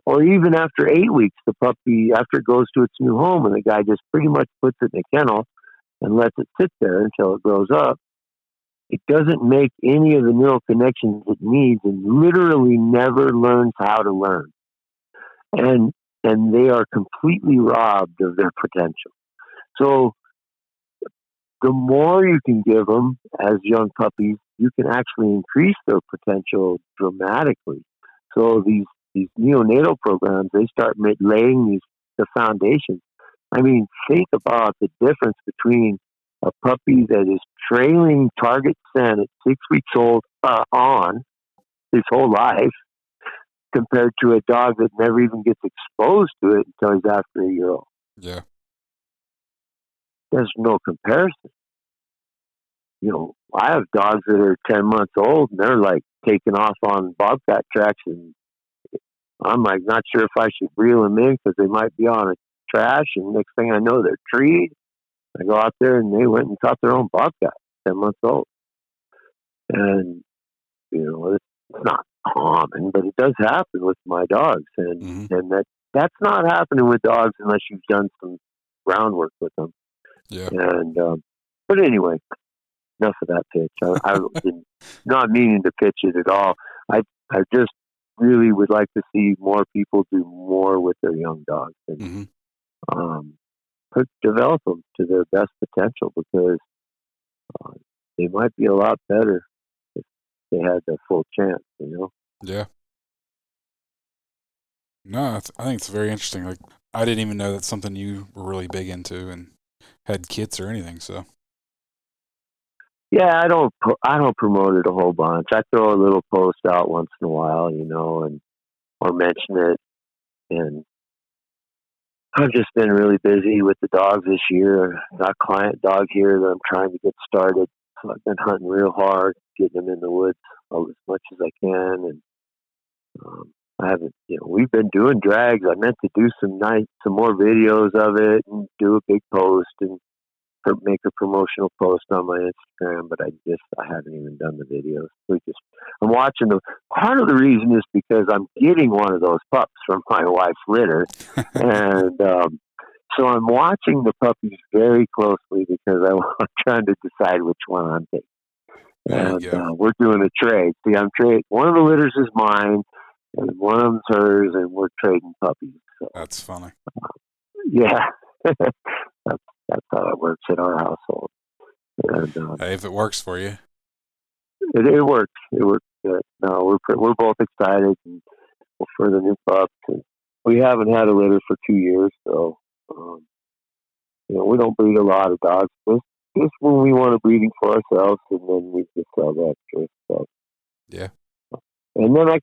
or even after 8 weeks, the puppy, after it goes to its new home and the guy just pretty much puts it in a kennel and lets it sit there until it grows up, it doesn't make any of the neural connections it needs and literally never learns how to learn. And they are completely robbed of their potential. So the more you can give them as young puppies, you can actually increase their potential dramatically. So these neonatal programs, they start laying the foundations. I mean, think about the difference between a puppy that is trailing target scent at 6 weeks old on his whole life compared to a dog that never even gets exposed to it until he's after a year old. Yeah. There's no comparison. I have dogs that are 10 months old and they're like taking off on bobcat tracks, and I'm like not sure if I should reel them in because they might be on a trash, and next thing I know they're treed. I go out there and they went and caught their own bobcat, 10 months old. And, it's not common, but it does happen with my dogs. And that's not happening with dogs unless you've done some groundwork with them. Yeah. And, but anyway, enough of that pitch. I did not meaning to pitch it at all. I just really would like to see more people do more with their young dogs and develop them to their best potential, because they might be a lot better if they had the full chance, Yeah. No, I think it's very interesting. Like, I didn't even know that's something you were really big into and had kits or anything. So. Yeah, I don't promote it a whole bunch. I throw a little post out once in a while, and or mention it. And I've just been really busy with the dogs this year. Got a client dog here that I'm trying to get started. So I've been hunting real hard, getting them in the woods as much as I can. And I haven't, we've been doing drags. I meant to do some more videos of it and do a big post and make a promotional post on my Instagram, but I haven't even done the videos. I'm watching them. Part of the reason is because I'm getting one of those pups from my wife's litter, and so I'm watching the puppies very closely because I'm trying to decide which one I'm taking. And we're doing a trade. See, I'm trading. One of the litters is mine, and one of them's hers, and we're trading puppies. So, that's funny. Yeah. That's how it works in our household. And, hey, if it works for you, it works. It works good. No, we're both excited for the new pups. And we haven't had a litter for 2 years, so We don't breed a lot of dogs. Just when we want a breeding for ourselves, and then we just sell the extras. So, Yeah. and then I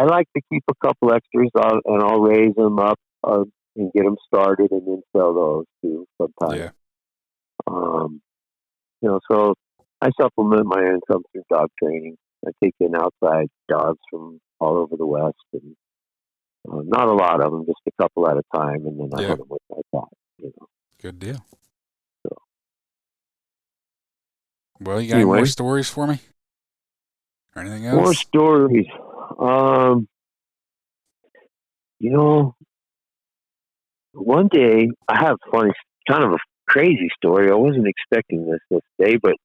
like to keep a couple extras, and I'll raise them up and get them started, and then sell those too sometimes. Yeah. Um, so I supplement my income through dog training. I take in outside dogs from all over the West, and not a lot of them, just a couple at a time, and then I Yeah. hunt them with my dog. Good deal. So Well, you got any more anyway, stories for me? Or anything more else? stories. Um, you know, one day I have funny, kind of a crazy story. I wasn't expecting this day, but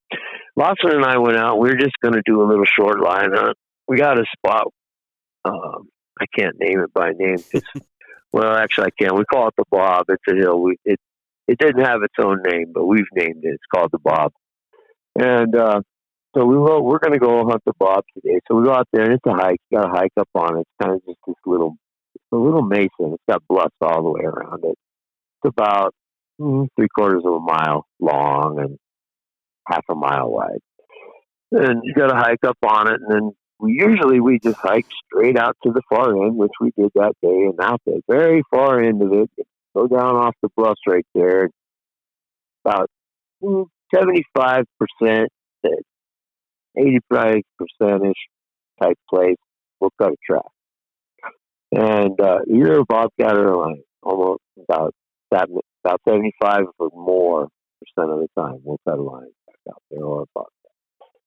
Lawson and I went out. We were just going to do a little short line hunt. We got a spot. I can't name it by name because, well, actually, I can. We call it the Bob. It's a hill. It didn't have its own name, but we've named it. It's called the Bob. And so we're going to go hunt the Bob today. So we go out there, and it's a hike. You got to hike up on it. It's kind of just it's a little mesa. It's got bluffs all the way around it. It's about 3/4 of a mile long and half a mile wide. And you got to hike up on it, and then we just hike straight out to the far end, which we did that day, and out the very far end of it, go down off the bluffs right there, about 75% to 85% ish type place. We'll cut a track, and either a bobcat or a lion, almost about 75 or more percent of the time, we'll cut a lion back out there or a bobcat.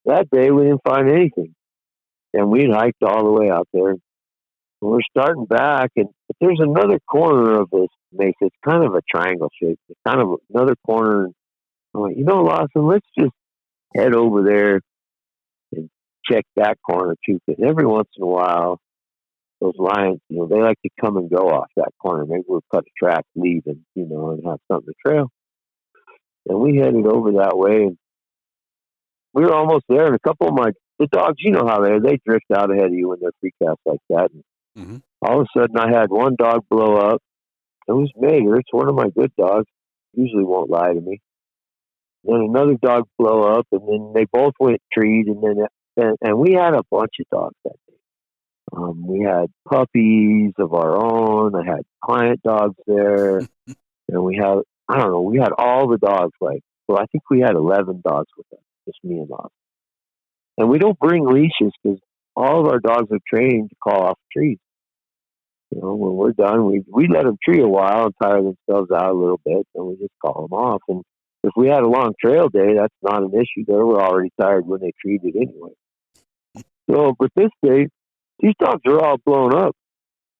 That day we didn't find anything. And we hiked all the way out there. And we're starting back, and there's another corner of this mesa. It's kind of a triangle shape. It's kind of another corner. I'm like, Lawson, let's just head over there and check that corner too, because every once in a while, those lions, they like to come and go off that corner. Maybe we'll cut a track, leave, and have something to trail. And we headed over that way, and we were almost there. And a couple of the dogs, you know how they drift out ahead of you when they're free cast like that. And Mm-hmm. all of a sudden, I had one dog blow up. It was Mater. It's one of my good dogs. Usually won't lie to me. Then another dog blow up, and then they both went treed, and we had a bunch of dogs that day. We had puppies of our own. I had client dogs there, and we had all the dogs. I think we had 11 dogs with us, just me and Lost. And we don't bring leashes because all of our dogs are trained to call off trees. When we're done, we let them tree a while and tire themselves out a little bit, and we just call them off. And if we had a long trail day, that's not an issue. They were already tired when they treated anyway. So, but this day, these dogs are all blown up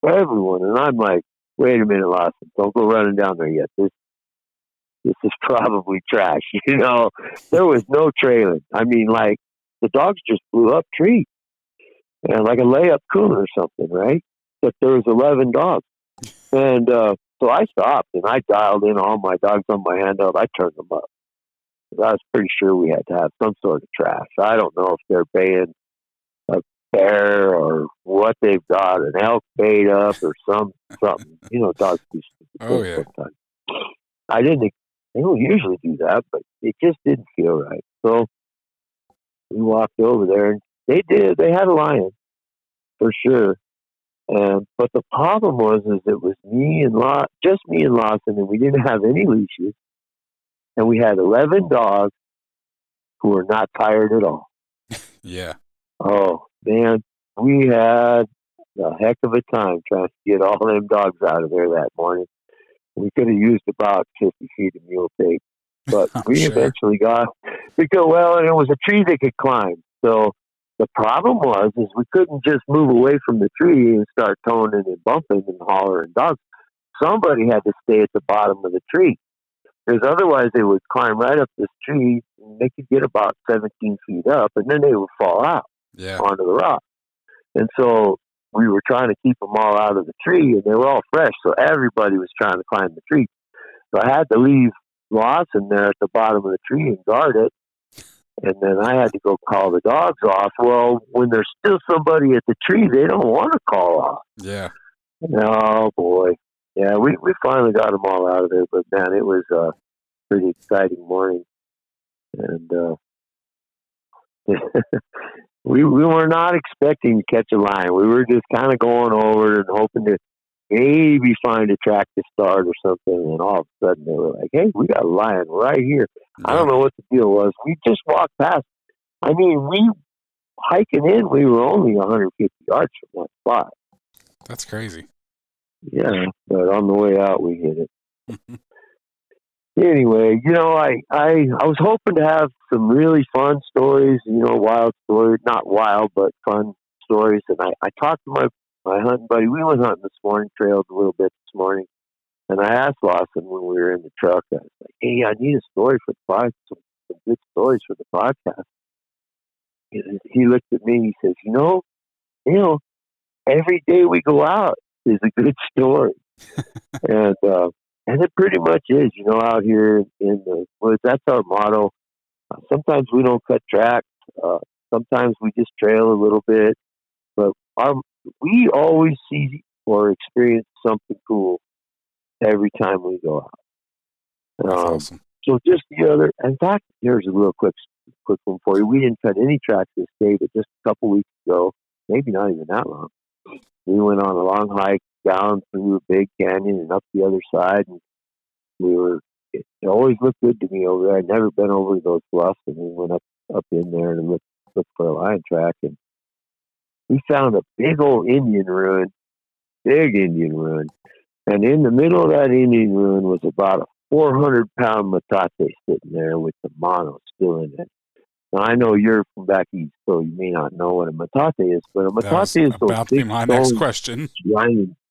for everyone, and I'm like, wait a minute, Lawson, don't go running down there yet. This is probably trash. There was no trailing. I mean, like the dogs just blew up trees, and like a layup coon or something, right? But there was 11 dogs. And so I stopped and I dialed in all my dogs on my handheld. I turned them up. I was pretty sure we had to have some sort of trash. I don't know if they're baying a bear or what they've got, an elk bait up or something. Dogs do stupid Oh things yeah. sometimes. They don't usually do that, but it just didn't feel right. So we walked over there and they did. They had a lion for sure. But the problem was it was just me and Lawson, and we didn't have any leashes, and we had 11 dogs who were not tired at all. Yeah. Oh man, we had a heck of a time trying to get all them dogs out of there that morning. We could have used about 50 feet of mule tape, but I'm we sure. eventually got because and it was a tree they could climb. So the problem was we couldn't just move away from the tree and start toning and bumping and hollering dogs. Somebody had to stay at the bottom of the tree because otherwise they would climb right up this tree and they could get about 17 feet up and then they would fall out Yeah. onto the rock. And so we were trying to keep them all out of the tree and they were all fresh. So everybody was trying to climb the tree. So I had to leave Lawson there at the bottom of the tree and guard it. And then I had to go call the dogs off. Well, when there's still somebody at the tree, they don't want to call off. Yeah. Oh boy. Yeah, we finally got them all out of there, but man, it was pretty exciting morning, and we were not expecting to catch a lion. We were just kind of going over and hoping to maybe find a track to start or something. And all of a sudden they were like, "Hey, we got a lion right here." I don't Yep. know what the deal was. We just walked past. I mean, we hiking in. We were only 150 yards from that spot. That's crazy. Yeah, but on the way out, we hit it. Anyway, I was hoping to have some really fun stories, wild stories, not wild, but fun stories. And I talked to my hunting buddy. We went hunting this morning, trailed a little bit this morning. And I asked Lawson when we were in the truck, I was like, "Hey, I need a story for the podcast, some good stories for the podcast." He looked at me and he says, you know, every day we go out is a good story. and, and it pretty much is, out here in the woods. That's our motto. Sometimes we don't cut tracks. Sometimes we just trail a little bit, but we always see or experience something cool every time we go out. That's awesome. So just in fact, here's a real quick one for you. We didn't cut any tracks this day, but just a couple weeks ago, maybe not even that long, we went on a long hike down through a big canyon and up the other side, and it always looked good to me over there. I'd never been over those bluffs, and we went up in there and looked for a lion track, and we found a big old Indian ruin, big Indian ruin. And in the middle of that Indian ruin was about a 400-pound metate sitting there with the mono still in it. Now, I know you're from back east, so you may not know what a metate is, but a That was metate is those about to be big my next stones, question.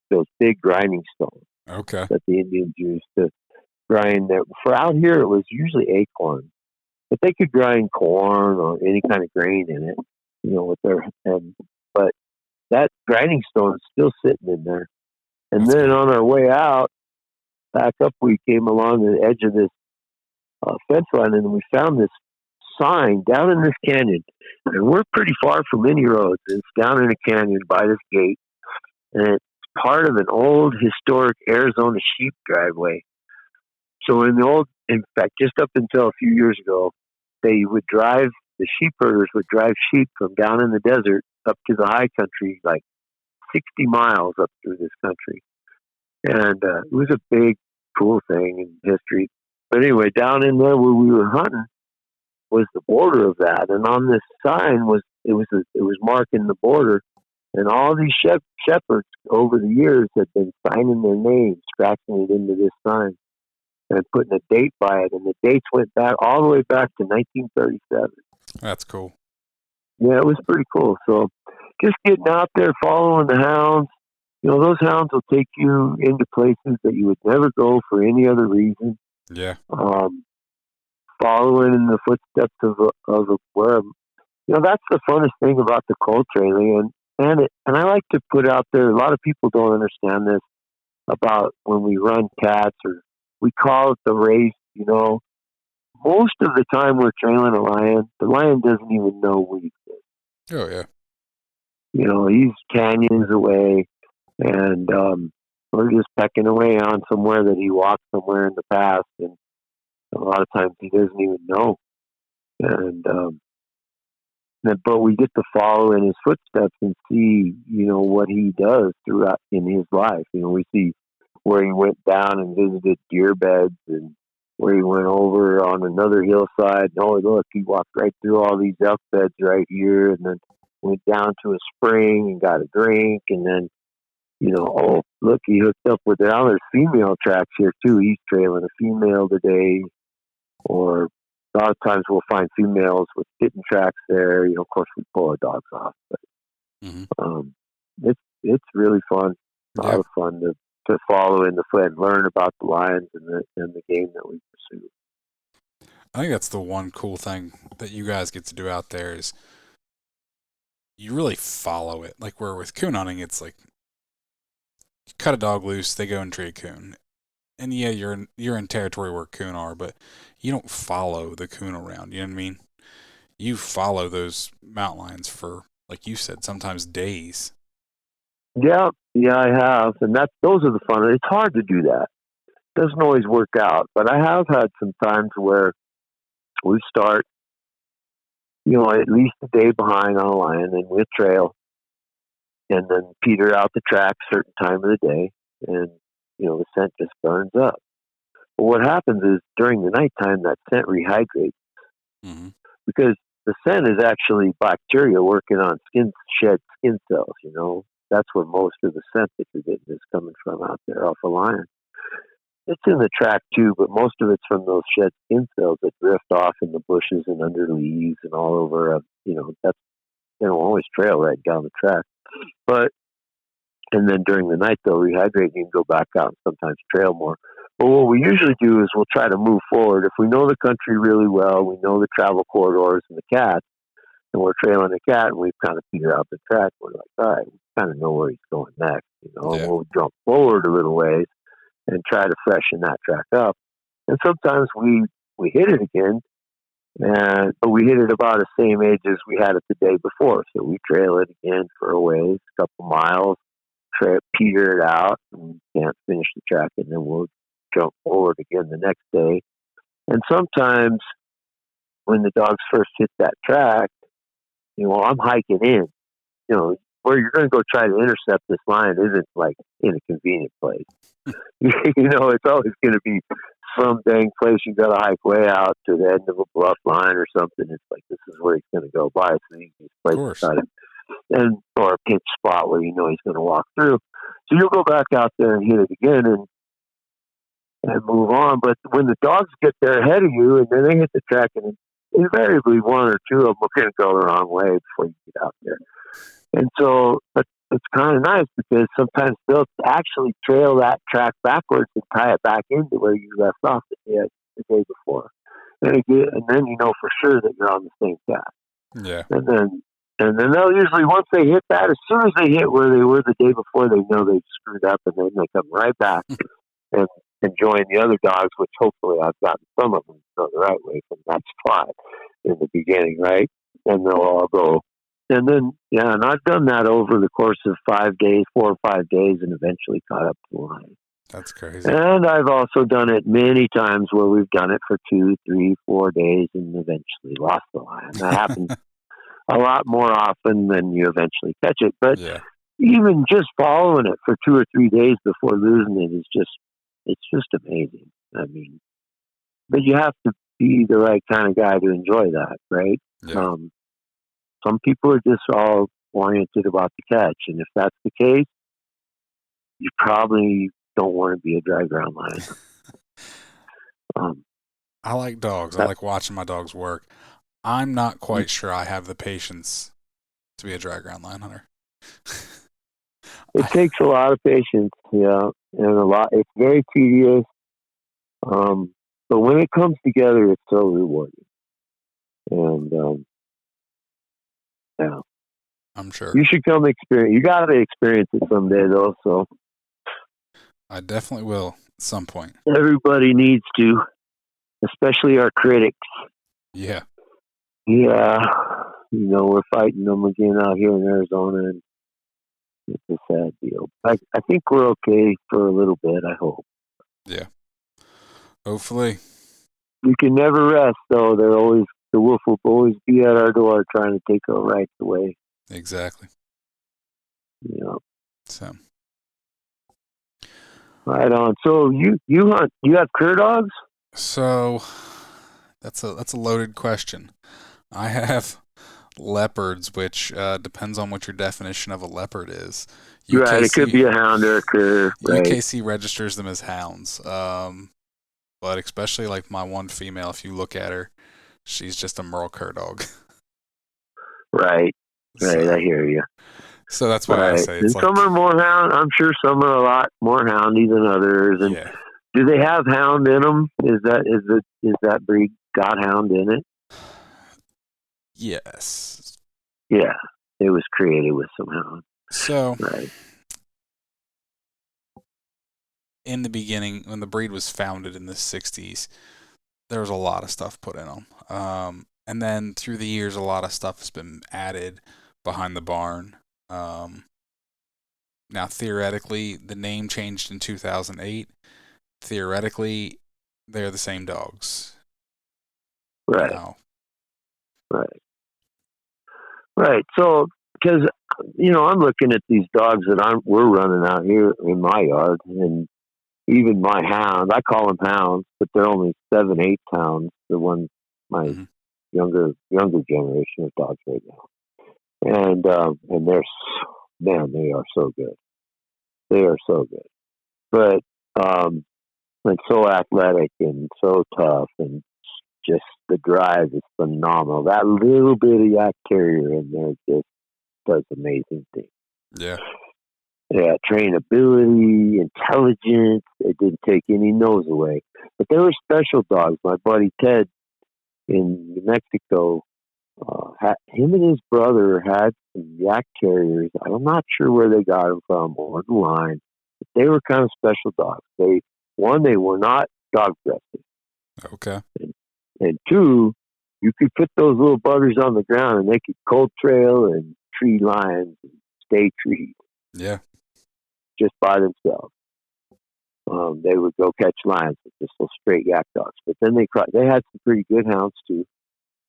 those big grinding stones Okay. that the Indians used to grind. For out here, it was usually acorn, but they could grind corn or any kind of grain in it, but that grinding stone is still sitting in there. And That's then cool. on our way out, back up, we came along the edge of this fence line, and we found this sign down in this canyon. And we're pretty far from any roads. It's down in a canyon by this gate, and it's part of an old historic Arizona sheep driveway. So in fact, just up until a few years ago, the sheep herders would drive sheep from down in the desert up to the high country, like 60 miles up through this country. And it was a big, cool thing in history. But anyway, down in there where we were hunting was the border of that, and on this sign it was marking the border, and all these shepherds over the years had been signing their names, scratching it into this sign, and putting a date by it, and the dates went back all the way back to 1937. That's cool. Yeah, it was pretty cool. So, just getting out there, following the hounds. Those hounds will take you into places that you would never go for any other reason. Yeah. Following in the footsteps of a where that's the funnest thing about the cold trailing, and I like to put out there. A lot of people don't understand this about when we run cats or we call it the race. Most of the time we're trailing a lion, the lion doesn't even know we exist. Oh yeah. He's canyons away, and we're just pecking away on somewhere that he walked somewhere in the past, and a lot of times he doesn't even know. And but we get to follow in his footsteps and see, what he does throughout in his life. We see where he went down and visited deer beds, and where he went over on another hillside. And, oh, look, he walked right through all these elk beds right here, and then went down to a spring and got a drink, and then, oh, look, he hooked up with now there's female tracks here too. He's trailing a female today, or a lot of times we'll find females with kitten tracks there. Of course, we pull our dogs off, but it's really fun. A lot Yeah. of fun to follow in the foot and learn about the lions and the game that we pursue. I think that's the one cool thing that you guys get to do out there is you really follow it. Like where with coon hunting, it's like you cut a dog loose, they go and tree a coon. And yeah, you're in territory where coon are, but you don't follow the coon around. You know what I mean? You follow those mountain lions for, like you said, sometimes days. Yeah, I have, and those are the fun. It's hard to do that doesn't always work out. But I have had some times where we start, at least a day behind on a lion, and we'll trail, and then peter out the track certain time of the day, and the scent just burns up. But what happens is during the nighttime, that scent rehydrates Hmm. because the scent is actually bacteria working on shed skin cells. That's where most of the scent that you're getting is coming from out there off a lion. It's in the track too, but most of it's from those shed skin cells that drift off in the bushes and under leaves and all over. That's they don't always trail right down the track, but and then during the night they'll rehydrate and go back out and sometimes trail more. But what we usually do is we'll try to move forward. If we know the country really well, we know the travel corridors and the cats, and we're trailing a cat and we've kind of figured out the track. We're like, all right, we kind of know where he's going next, and Yeah. we'll jump forward a little ways and try to freshen that track up. And sometimes we hit it again, but we hit it about the same age as we had it the day before. So we trail it again for a ways, a couple miles, peter it out, and can't finish the track, and then we'll jump forward again the next day. And sometimes when the dogs first hit that track, I'm hiking in, where you're going to go try to intercept this lion isn't like in a convenient place. It's always going to be some dang place you got to hike way out to the end of a bluff line or something. It's like, this is where he's going to go by. It's the easiest Of place to course. try to, or a pinch spot where he's going to walk through. So you'll go back out there and hit it again and move on. But when the dogs get there ahead of you and then they hit the track, and invariably one or two of them are going to go the wrong way before you get out there. And so, but it's kind of nice because sometimes they'll actually trail that track backwards and tie it back into where you left off the day before. And then you know for sure that you're on the same path. Yeah. And then they'll usually, once they hit that, as soon as they hit where they were the day before, they know they've screwed up, and then they come right back and join the other dogs, which hopefully I've gotten some of them to go the right way from that spot in the beginning, right? And they'll all go. And then, and I've done that over the course of 5 days, 4 or 5 days, and eventually caught up to the line. That's crazy. And I've also done it many times where we've done it for 2, 3, 4 days and eventually lost the line. That happens a lot more often than you eventually catch it. But Yeah. even just following it for 2 or 3 days before losing it it's just amazing. I mean, but you have to be the right kind of guy to enjoy that, right? Yeah. Some people are just all oriented about the catch, and if that's the case, you probably don't want to be a dry ground lion. I like dogs. I like watching my dogs work. I'm not quite sure I have the patience to be a dry ground lion hunter. It takes a lot of patience, yeah, and it's very tedious. But when it comes together, it's so rewarding. And yeah, I'm sure. you should come experience. You got to experience it someday, though. So I definitely will at some point. everybody needs to, especially our critics. Yeah. Yeah, we're fighting them again out here in Arizona, and it's a sad deal. I think we're okay for a little bit. I hope. Yeah. Hopefully. You can never rest, though. The wolf will always be at our door trying to take our rights away. Exactly. Yeah. So. Right on. So you hunt? You have cur dogs? So that's a loaded question. I have leopards, which depends on what your definition of a leopard is. Right. It could be a hound or a cur. Right. UKC registers them as hounds. But especially like my one female, if you look at her, she's just a Merle cur dog. Right. Right. So, I hear you. so that's why I say And it's like, some are more hound. I'm sure some are a lot more houndy than others. And yeah. do they have hound in them? Is that breed got hound in it? Yes. Yeah. It was created with some hound. So, right. In the beginning, when the breed was founded in the 60s, there was a lot of stuff put in them. And then through the years, a lot of stuff has been added behind the barn. Now, theoretically, the name changed in 2008. theoretically, they're the same dogs. Right, Now, right, right. So, because I'm looking at these dogs that we're running out here in my yard, and even my hound. I call them hounds, but they're only 7, 8 pounds. The ones my hmm younger generation of dogs right now, and man, they are so good. They are so good, but and so athletic and so tough, and just the drive is phenomenal. That little bit of yak terrier in there just does amazing things. yeah, Yeah, trainability, intelligence. It didn't take any nose away. But they were special dogs. My buddy Ted in New Mexico, him and his brother had some yak terriers. I'm not sure where they got them from or the line. But they were kind of special dogs. They were not dog aggressive. okay, And two, you could put those little buggers on the ground and they could cold trail and tree lines and stay trees yeah, just by themselves. They would go catch lions with just little straight yak dogs. But then they had some pretty good hounds too,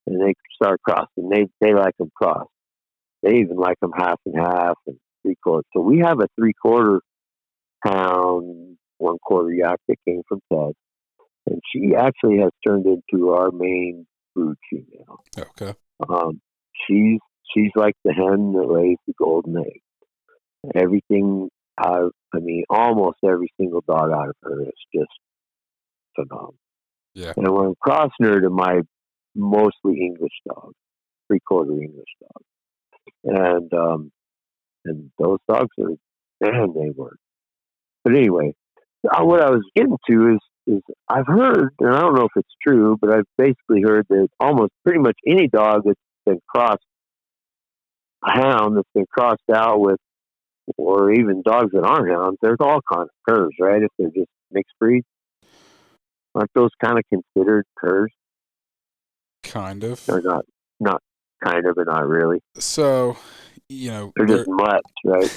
and they start crossing. They like them crossed. They even like them half and half and 3/4. So we have a 3/4 pound, 1/4 yak that came from Ted, and she actually has turned into our main brood female. okay, Um, she's she's like the hen that lays the golden egg. Everything I mean, almost every single dog out of her is just phenomenal. yeah, And when I'm crossing her to my mostly English dog, 3/4 English dog, and those dogs are man, they work. But anyway, what I was getting to is I've heard, and I don't know if it's true, but I've basically heard that almost pretty much any dog that's been crossed, a hound that's been crossed out with, or even dogs that aren't hounds, there's all kinds of curs, right? If they're just mixed breeds, aren't those kind of considered curs? kind of. Or not kind of, but not really. So, They're just mutts, right?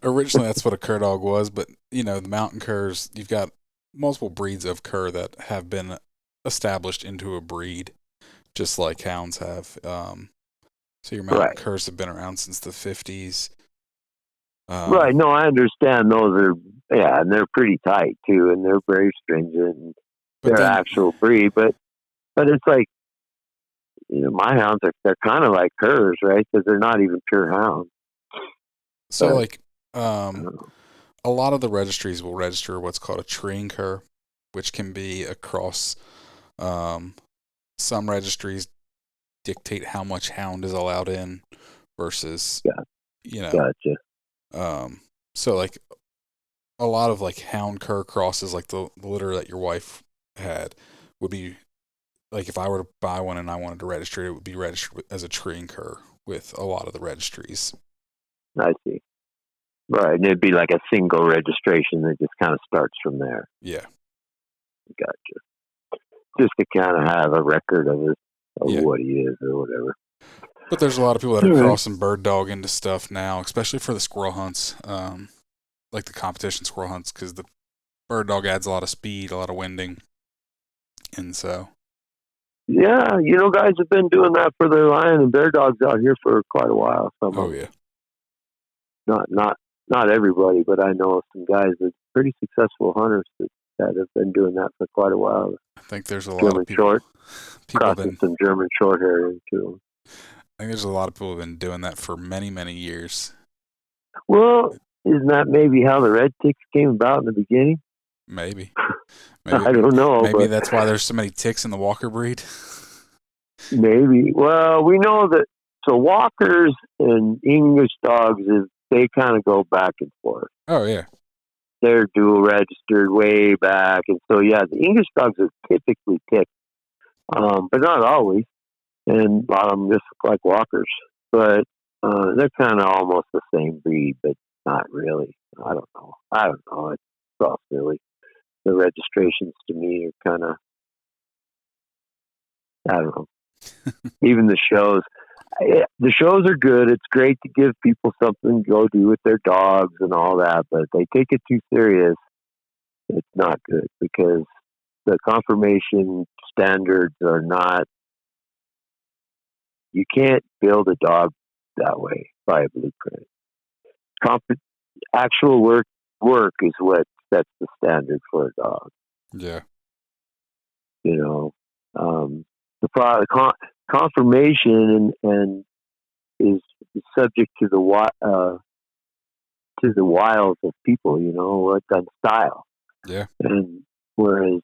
originally that's what a cur dog was, but the mountain curs, you've got multiple breeds of cur that have been established into a breed, just like hounds have. So your mountain Right. curs have been around since the 50s. Right. No, I understand those are, yeah, and they're pretty tight too, and they're very stringent. And But they're then, actual breed, but it's like, my hounds they're kind of like curs, right? Because they're not even pure hounds. so But like, I um, don't know. a lot of the registries will register what's called a treeing cur, which can be across. Um, some registries dictate how much hound is allowed in versus, Yeah, you know, gotcha. um, so like a lot of like hound cur crosses, like the litter that your wife had, would be like if I were to buy one and I wanted to register it, it would be registered as a treeing cur with a lot of the registries. I see. Right, and it'd be like a single registration that just kind of starts from there. Yeah, Gotcha. Just to kind of have a record of yeah. what he is or whatever. But there's a lot of people that are All right. crossing bird dog into stuff now, especially for the squirrel hunts, like the competition squirrel hunts, because the bird dog adds a lot of speed, a lot of winding, and so Yeah, guys have been doing that for their lion and bear dogs out here for quite a while. Some oh of them, yeah, not everybody, but I know some guys that pretty successful hunters that have been doing that for quite a while. I think there's a lot of German people. short, People have crossing been. some German short hair into them. I think there's a lot of people who have been doing that for many, many years. Well, isn't that maybe how the red ticks came about in the beginning? Maybe, maybe, I don't know, maybe but that's why there's so many ticks in the Walker breed. maybe. Well, we know that so walkers and English dogs they kind of go back and forth. Oh yeah, They're dual registered way back, and so yeah, the English dogs are typically ticked, but not always. And a lot of them just look like walkers, but they're kind of almost the same breed, but not really. I don't know. It's all silly. The registrations to me are kind of, I don't know. Even the shows are good. It's great to give people something to go do with their dogs and all that, but they take it too serious. It's not good because the conformation standards are not. You can't build a dog that way by a blueprint. Comp- Actual work is what sets the standard for a dog. Yeah. You know, the product conformation and is subject to the wiles of people. You know, what on style. Yeah. And whereas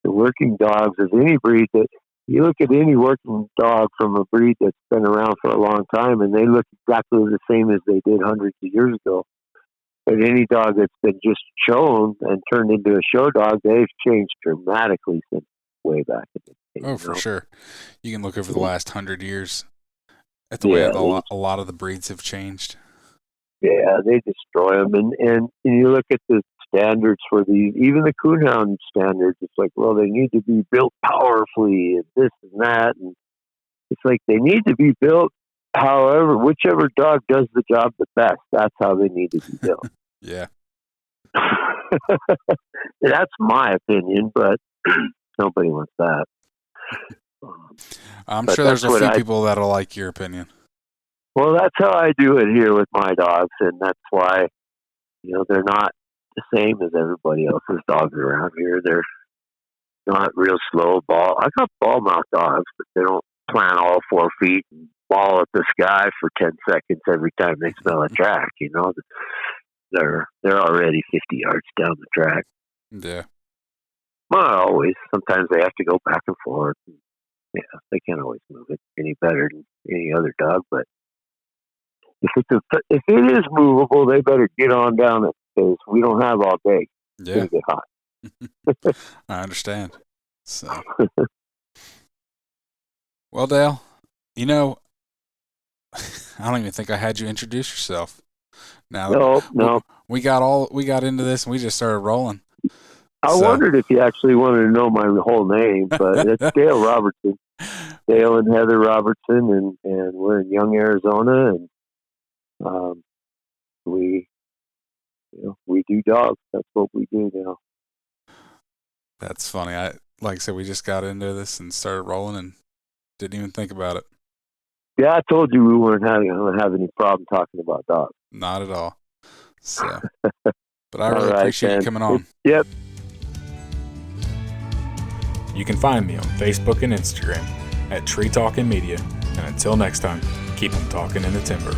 the working dogs of any breed that you look at any working dog from a breed that's been around for a long time and they look exactly the same as they did hundreds of years ago. But any dog that's been just shown and turned into a show dog, they've changed dramatically since way back in the day. Oh, for sure. You can look over the last 100 years at the way Yeah, a lot of the breeds have changed. yeah, they destroy them, and you look at the standards for these, even the coonhound standards. It's like, well, they need to be built powerfully, and this and that, and it's like they need to be built. However, whichever dog does the job the best, that's how they need to be built. Yeah. That's my opinion, but nobody wants that. I'm But sure there's a that's few what people that'll like your opinion. Well, that's how I do it here with my dogs, and that's why, they're not the same as everybody else's dogs around here. They're not real slow ball. I got ball mouth dogs, but they don't plant all 4 feet and ball at the sky for 10 seconds every time they smell a track. They're already 50 yards down the track. Yeah. Not always. Sometimes they have to go back and forth. Yeah, they can't always move it any better than any other dog, but if it is movable, they better get on down it because we don't have all day. It's Yeah. going to get hot. I understand. So, well, Dale, I don't even think I had you introduce yourself. Now, No. We got into this and we just started rolling. I wondered if you actually wanted to know my whole name, but it's Dale Robertson. Dale and Heather Robertson, and we're in Young, Arizona, and we do dogs. That's what we do now. That's funny. Like I said, we just got into this and started rolling and didn't even think about it. Yeah, I told you we weren't going to have any problem talking about dogs. Not at all. So, but I really appreciate you coming on. Yep. You can find me on Facebook and Instagram at Tree Talking Media. And until next time, keep them talking in the timber.